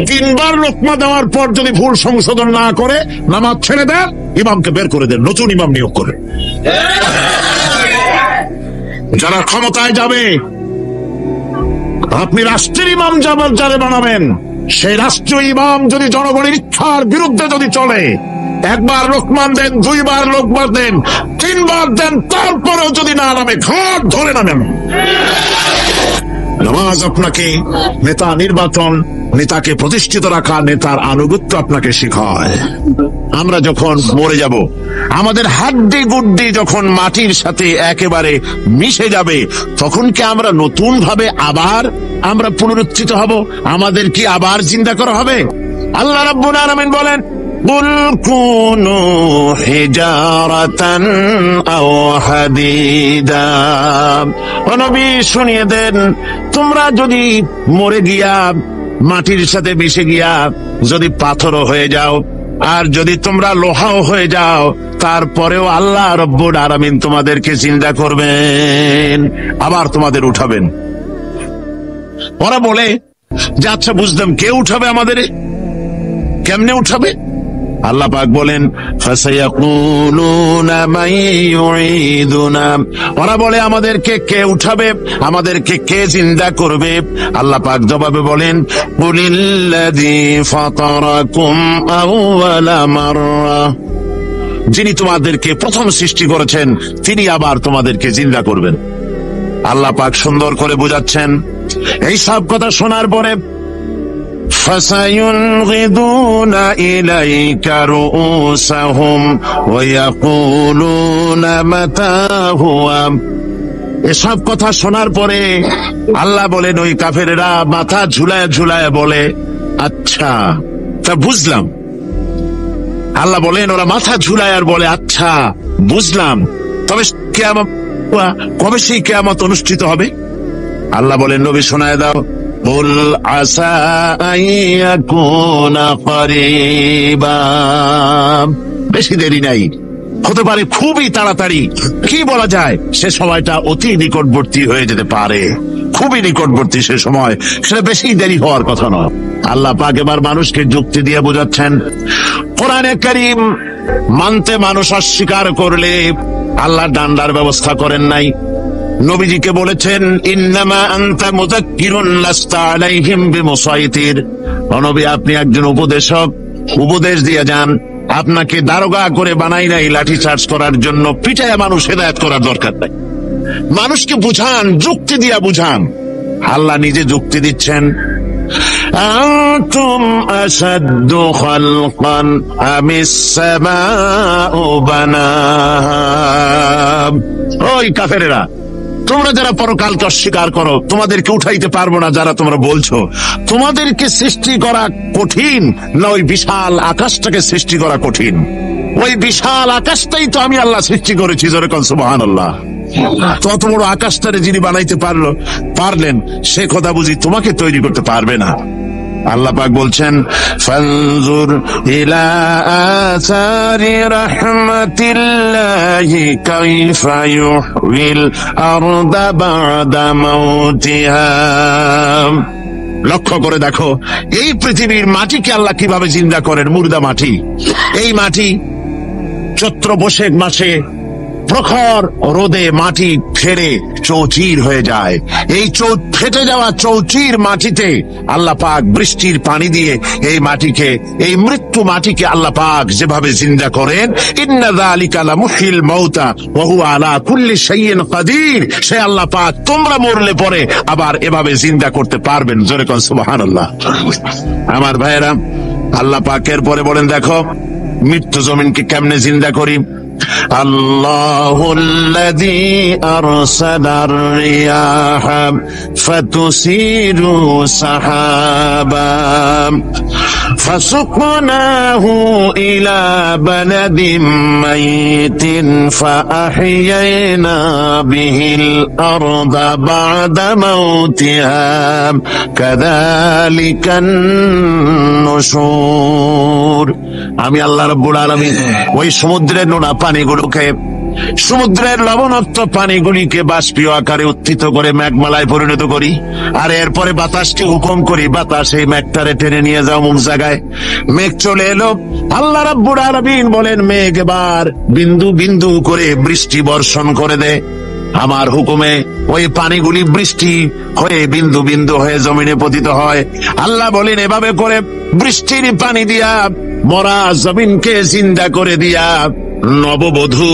[SPEAKER 3] 3 বার লোকমা দেওয়ার পর যদি ভুল সংশোধন না করে নামাজ ছেড়ে দেন, ইমামকে বের করে দেন, নতুন ইমাম নিয়োগ করে। যারা ক্ষমতায় যাবে, আপনি রাষ্ট্রের ইমাম যারে বানাবেন, সেই রাষ্ট্রীয় ইমাম যদি জনগণের ইচ্ছার বিরুদ্ধে যদি চলে, 1 বার লোকমান দেন, 2 বার লোকমান দেন, 3 বার দেন, তারপরেও যদি না নামে ঘাট ধরে নামেন। নামাজ আপনাকে নেতা নির্বাচন, নেতাকে প্রতিষ্ঠিত রাখা, নেতার আনুগত্য আপনাকে শিখায়। আমরা যখন মরে যাব, আমাদের হাড্ডি গুড্ডি যখন মাটির সাথে একেবারে মিশে যাবে, তখন কি আমরা নতুন ভাবে আবার পুনরুত্থিত হব? আমাদের কি আবার জিন্দা করা হবে? আল্লাহ রাব্বুল আলামিন বলেন, কুল কুনু হিজারাতান আও হাদিদা, ও নবী শুনিয়ে দেন, তোমরা যদি মরে গিয়া মাটির সাথে মিশে গিয়া যদি পাথরও হয়ে যাও, আর যদি তোমরা লোহাও হয়ে যাও, তারপরেও আল্লাহ রব্বুল আলামিন তোমাদেরকে জিন্দা করবেন, আবার তোমাদের উঠাবেন। ওরা বলে যে আচ্ছা বুঝলাম, কে উঠাবে আমাদের, কেমনে উঠাবে? আল্লাহ পাক বলেন ফাসায়াকুলুনা মান ইউঈদুনা, ওরা বলে আমাদেরকে কে উঠাবে, আমাদেরকে কে জিন্দা করবে? আল্লাহ পাক জবাবে বলেন কুলিল্লাযী ফাতারাকুম আউওয়ালা মাররা, যিনি তোমাদেরকে প্রথম সৃষ্টি করেছেন তিনি আবার তোমাদেরকে জিন্দা করবেন। আল্লাহ পাক সুন্দর করে বোঝাচ্ছেন। এই সব কথা শোনার পরে فَسَيُنْغِضُونَ إِلَيْكَ رُؤُوسَهُمْ وَيَقُولُونَ مَتَى هُوَ, এসব কথা শোনার পরে আল্লাহ বলেন ওই কাফেরেরা মাথা ঝুলায় ঝুলায় বলে আচ্ছা তা বুঝলাম। আল্লাহ বলেন ওরা মাথা ঝুলায় আর বলে আচ্ছা বুঝলাম, তবে কিয়ামত কবে সেই কিয়ামত অনুষ্ঠিত হবে? আল্লাহ বলেন নবী শোনায় দাও, কুল আসা আইয়াকুনা করিবা, বেশি দেরি নাই, হতে পারে খুবই তাড়াতাড়ি, কি বলা যায়, সে সময়টা অতি নিকটবর্তী হয়ে যেতে পারে, খুবই নিকটবর্তী সে সময়, সেটা বেশি দেরি হওয়ার কথা নয়। আল্লাহ পাক এবার মানুষকে যুক্তি দিয়ে বোঝাচ্ছেন, কোরআনে কারীম মানতে মানুষ অস্বীকার করলে আল্লাহ ডান্ডার ব্যবস্থা করেন নাই। নবীজিকে বলেছেন ইন্নামা আনতা মুযাক্কিরুন লাস্তা আলাইহিম বিমুসাইতির, ও নবী আপনি একজন উপদেশক, উপদেশ দিয়ে যান, আপনাকে দারোগা করে বানাই নাই লাঠি চার্জ করার জন্য, পিটায় মানুষ হেদায়েত করার দরকার নাই, মানুষকে বুঝান, যুক্তি দিয়া বুঝান। আল্লাহ নিজে যুক্তি দিচ্ছেন, আনতুম আশাদ্দু খালকান আমিস সামাউ বানাহা, ওই কাফেরেরা তোমরা যারা পরকালকে অস্বীকার করো, তোমাদেরকে উঠাইতে পারবো না যারা তোমরা বলছো, তোমাদেরকে সৃষ্টি করা কঠিন না ওই বিশাল আকাশটাকে সৃষ্টি করা কঠিন? ওই বিশাল আকাশটাই তো আমি আল্লাহ সৃষ্টি করেছি, জোরে কোন সুবহানাল্লাহ। তত বড় আকাশটারে যিনি বানাইতে পারলেন, সে কথা বুঝি তোমাকে তৈরি করতে পারবে না? আল্লাহ পাক বলছেন ফানজুর ইলা আসারি রাহমাতিল্লাহি কাইফা ইউহয়িল আরদা বা'দা মাউতিহা, লক্ষ্য করে দেখো এই পৃথিবীর মাটিকে আল্লাহ কিভাবে জিন্দা করেন, মুর্দা মাটি। এই মাটি চৈত্র বৈশাখ মাসে প্রখর রোদে মাটি ফেরে চৌচির হয়ে যায়, এই ফেটে যাওয়া চৌচির মাটিতে আল্লাহ পাক বৃষ্টির পানি দিয়ে এই মাটিকে, এই মৃত্যু মাটিকে আল্লাহ পাক যেভাবে জিন্দা করেন, ইন্না যালিকা লামুহিল মাউতা ওয়া হুয়া আলা কুল্লি শাইইন কাদির, সে আল্লাহ পাক তোমরা মরলে পরে আবার এভাবে জিন্দা করতে পারবেন, জোরে কোন সুবহানাল্লাহ। আমার ভাইয়েরা, আল্লাহ পাকের পরে বলেন দেখো মৃত্যু জমিনকে কেমনে জিন্দা করি। আল্লাহুল্লাযী আরসালার রিয়াহা ফাতুসিরু সাহাবা ফাসুকনাহু ইলা বালাদিন মাইতিন ফাআহইয়ানা বিহিল আরদা বা'দা মাউতিহা কাযালিকান নুশুর। আমি আল্লাহ রাব্বুল আলামিন ওই সমুদ্রের নোনা পানিগুলোকে, সমুদ্রের লবণাক্ত পানিগুলিকে বাষ্পীয় আকারে উত্থিত করে মেঘমালায় পরিণত করি, আর এরপরে বাতাসকে হুকুম করি, বাতাস এই মেঘটারে টেনে নিয়ে যাও মুখ জায়গায়। মেঘ চলে এলো, আল্লাহ রাব্বুল আলামিন বলেন মেঘ এবার বিন্দু বিন্দু করে বৃষ্টি বর্ষণ করে দে। আমার হুকুমে ওই পানিগুলি বৃষ্টি হয়ে বিন্দু বিন্দু হয়ে জমিনে পতিত হয়। আল্লাহ বলেন এভাবে করে বৃষ্টির পানি দিয়া মরা জমিনকে জিন্দা করে দিয়া নববধূ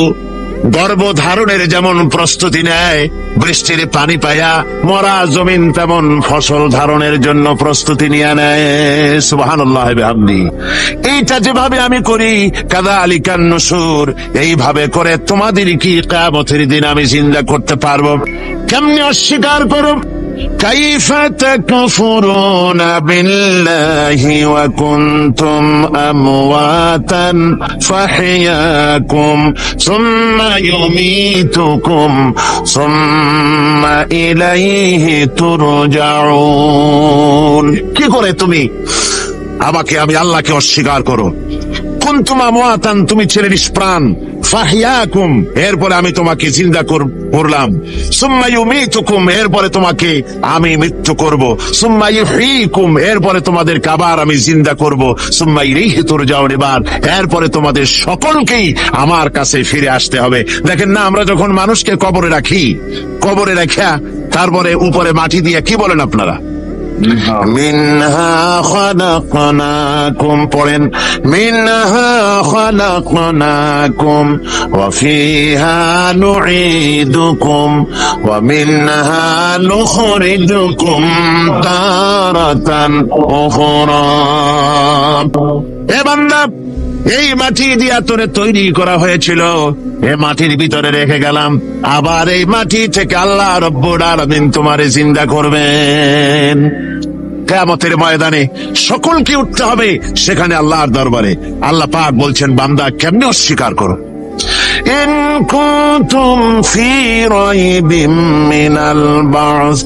[SPEAKER 3] গর্ভধারণের যেমন প্রস্তুতি নেয়, বৃষ্টির পানি পায়া মরা জমিন তেমন ফসল ধারণের জন্য প্রস্তুতি নিয়ে নেয়। সুবহানাল্লাহ বিহামদি। এইটা যেভাবে আমি করি কাযালিকান নুশুর, এইভাবে করে তোমাদের কি কিয়ামতের দিন আমি জিন্দা করতে পারবো? কেমনে অস্বীকার করো? কাইফা তাকফুরুনা বিল্লাহি ওয়া কুনতুম আমওয়াতান ফাহইয়াকুম সুম্মা ইউমীতুকুম সুম্মা ইলাইহি তুরজাউন। কি করে তুমি আমাকে, আমি আল্লাহকে অস্বীকার করো? কুনতুম আমওয়াতান, তুমি ছিলে নিষ্প্রাণ, ফাহইয়াকুম, এরপরে আমি তোমাকে জিন্দা করলাম, সুম্মা ইউমীতুকুম, এরপরে তোমাকে আমি মৃত্যু করব, সুম্মা ইউহয়ীকুম, এরপরে তোমাদেরকে আবার আমি জিন্দা করব, সুম্মা ইলাইহি তুরজাউন, এরপরে তোমাদের সকলকেই আমার কাছে ফিরে আসতে হবে। দেখেন না, আমরা যখন মানুষকে কবরে রাখি, কবরে রাখা তারপরে উপরে মাটি দিয়ে কি বলেন আপনারা? মিনহা খালাকনাকুম, পড়েন, মিনহা খালাকনাকুম ওয়া ফিহা নুঈদুকুম ওয়া মিনহা নুখরিজুকুম তারাতান উখরা। এ বান্দা, এই মাটি দিয়া তোরে তৈরি করা হয়েছিল, এ মাটির ভিতরে রেখে গেলাম, আবার এই মাটি থেকে আল্লাহ রব্বুল আলামিন তোমারে জিন্দা করবেন। কিয়ামতের ময়দানে সকলকে উঠতে হবে সেখানে আল্লাহর দরবারে। আল্লাহ পাক বলছেন, বান্দা কেমনে অস্বীকার করো? ইন কুনতুম ফি রাইবিম মিনাল বা'স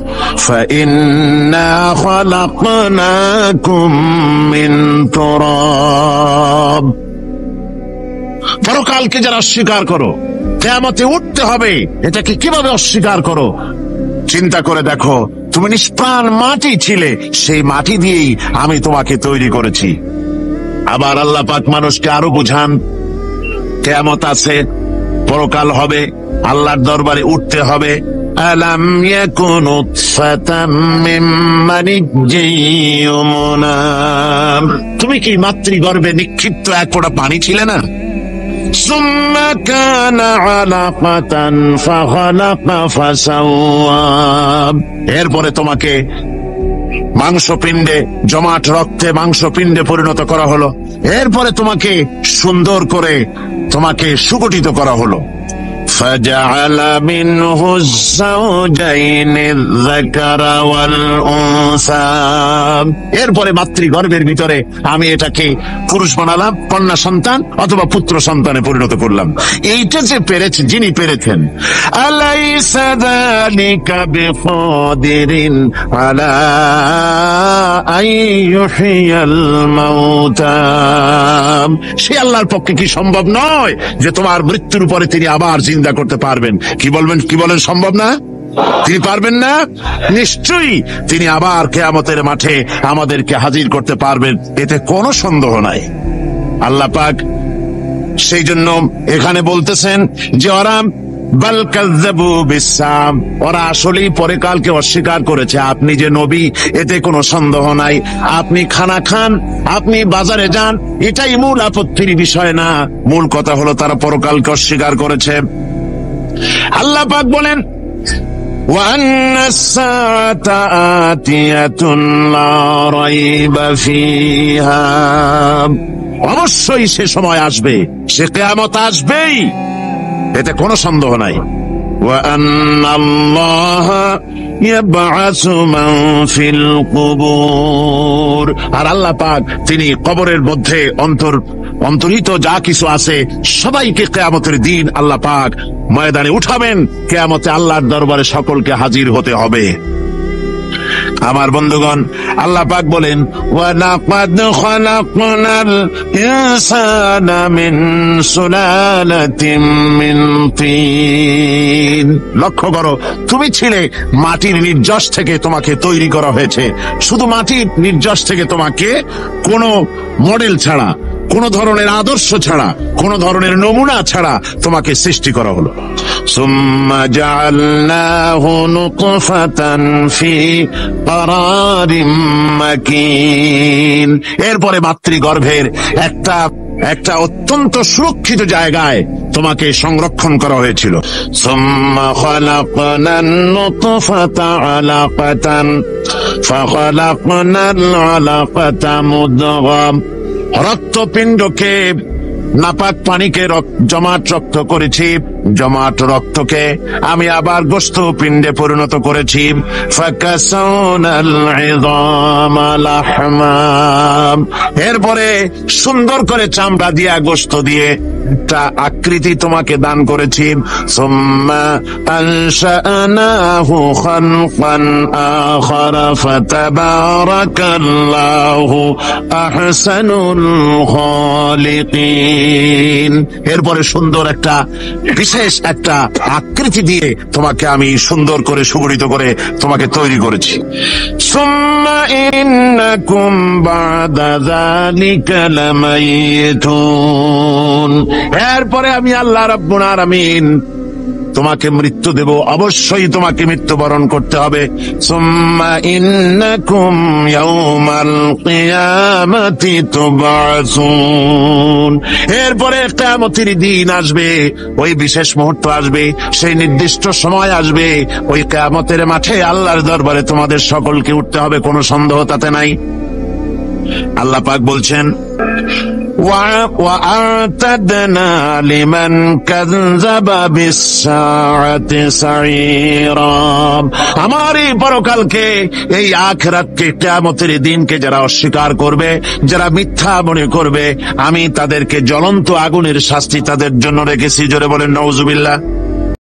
[SPEAKER 3] ফাইন্না খালাকনাকুম মিন তুরাব। পরকালকে যারা অস্বীকার করো, কিয়ামতে উঠতে হবে, এটাকে কিভাবে অস্বীকার করো? চিন্তা করে দেখো, তুমি নিষ্প্রাণ মাটি ছিলে, সেই মাটি দিয়েই আমি তোমাকে তৈরি করেছি। আবার আল্লাহ পাক মানুষকে আরো বুঝান, কিয়ামত আছে, পরকাল হবে, আল্লাহর দরবারে উঠতে হবে। আলাম ইয়াকুন নুতফাতাম মিন মানিয়্যিন ইউমনা, তুমি কি মাতৃগর্ভে নিক্ষিপ্ত এক ফোঁটা পানি ছিলে না? সুম্মা কানা আলাকাতান ফাখালাকা ফাসাওয়া, এরপরে তোমাকে মাংসপিণ্ডে, জমাট রক্তে মাংসপিণ্ডে পরিণত করা হলো, এরপরে তোমাকে সুন্দর করে তোমাকে সুগঠিত করা হলো। ফাজআলা মিনহু যাওজাইনি যাকারা ওয়াল উনসা, এরপরে মাতৃগর্ভের ভিতরে আমি এটাকে পুরুষ বানালাম, কন্যা সন্তান অথবা পুত্র সন্তানে পরিণত করলাম। এইটা যে পেরেছে, যিনি পেরেছেন, আলাইসা যালিকা বিকাদিরিন আলা আইয়ুহিয়াল মাউতা, সে আল্লাহর পক্ষে কি সম্ভব নয় যে তোমার মৃত্যুর পরে তিনি আবার জিন্দা করতে পারবেন? কি বলবেন, কি বলেন, সম্ভব না? তিনি পারবেন না? নিশ্চয়ই তিনি আবার কিয়ামতের মাঠে আমাদেরকে হাজির করতে পারবেন, এতে কোনো সন্দেহ নাই। আল্লাহ পাক সেই জন্য এখানে বলতেছেন যে ওরা বাল কাযযাবু বিসসাম, ওরা আসলেই পরকালকে অস্বীকার করেছে। আপনি যে নবী, এতে কোনো সন্দেহ নাই। আপনি খানা খান, আপনি বাজারে যান, এটাই মূল আপত্তির বিষয় না। মূল কথা হলো তারা পরকালকে অস্বীকার করেছে। আল্লাহ পাক বলেন, ওয়া আন্নাস সাআতা আতিয়াতুন লা রাইবা ফিহা, অবশ্যই সে সময় আসবে, সে কিয়ামত আসবেই, এতে কোনো সন্দেহ নাই। ওয়া আন্নাল্লাহা ইয়াবআসু মান ফিল কুবুর, আর আল্লাহ পাক তিনি কবরের মধ্যে অন্তর্হিত যা কিছু আছে সবাইকে কিয়ামতের দিন আল্লাহ পাক ময়দানে উঠাবেন। কিয়ামতে আল্লাহর দরবারে সকলকে হাজির হতে হবে। আমার বন্ধুগণ, আল্লাহ পাক বলেন, ওয়া লাকাদ খালাকনাল ইনসানা মিন সুলালাতিন মিন তিন, লক্ষ্য করো, তুমি ছিলে মাটির নির্যাস থেকে তোমাকে তৈরি করা হয়েছে। শুধু মাটির নির্যাস থেকে তোমাকে কোনো মডেল ছাড়া, কোন ধরনের আদর্শ ছাড়া, কোন ধরনের নমুনা ছাড়া তোমাকে সৃষ্টি করা হলো। সুম্মা জাআলনাহু নুতফাতান ফি ক্বারারিম মাকিন, এরপরে মাতৃগর্ভের একটা অত্যন্ত সুরক্ষিত জায়গায় তোমাকে সংরক্ষণ করা হয়েছিল। সুম্মা খালাকনান নুতফাতা আলাকাতান ফাখালাকনাল আলাকাতা মুদগা, রক্তপিণ্ডকে নাপাক পানিকে জমাট রক্ত করেছি, জমাট রক্তকে আমি আবার গোস্ত পিণ্ডে পরিণত করেছি। ফাকাসাউনাল ইযামা লাহমা, এরপরে সুন্দর করে চামড়া দিয়া গোস্ত দিয়ে একটা আকৃতি তোমাকে দান করেছি। সুম্মা আনশানাহু খালকান আখারা ফাতাবারাকাল্লাহু আহসানুল খালিকিন, এরপরে সুন্দর একটা বিশেষ একটা আকৃতি দিয়ে তোমাকে আমি সুন্দর করে সুগঠিত করে তোমাকে তৈরি করেছি। সুম্মা ইন্নাকুম বাদা যালিকা লামাইতুন, এরপরে আমি আল্লাহ রাব্বুল আলামিন তোমাকে মৃত্যু দেব, অবশ্যই তোমাকে মৃত্যুবরণ করতে হবে। সুম্মা ইন্নাকুম ইয়াউমাল কিয়ামাতি তুবআসুন, এরপরে কিয়ামতের দিন আসবে, ওই বিশেষ মুহূর্ত আসবে, সেই নির্দিষ্ট সময় আসবে, ওই কিয়ামতের মাঠে আল্লাহর দরবারে তোমাদের সকলকে উঠতে হবে, কোনো সন্দেহ তাতে নাই। আল্লাহ পাক বলছেন وَأَعْتَدْنَا لِمَنْ كَذَّبَ بِالسَّاعَةِ سَعِيرًا, আমার এই পরকালকে, এই আখিরাতকে, কিয়ামতের দিনকে যারা অস্বীকার করবে, যারা মিথ্যা মনে করবে, আমি তাদেরকে জ্বলন্ত আগুনের শাস্তি তাদের জন্য রেখেছি। জোরে বলেন নাউজুবিল্লাহ।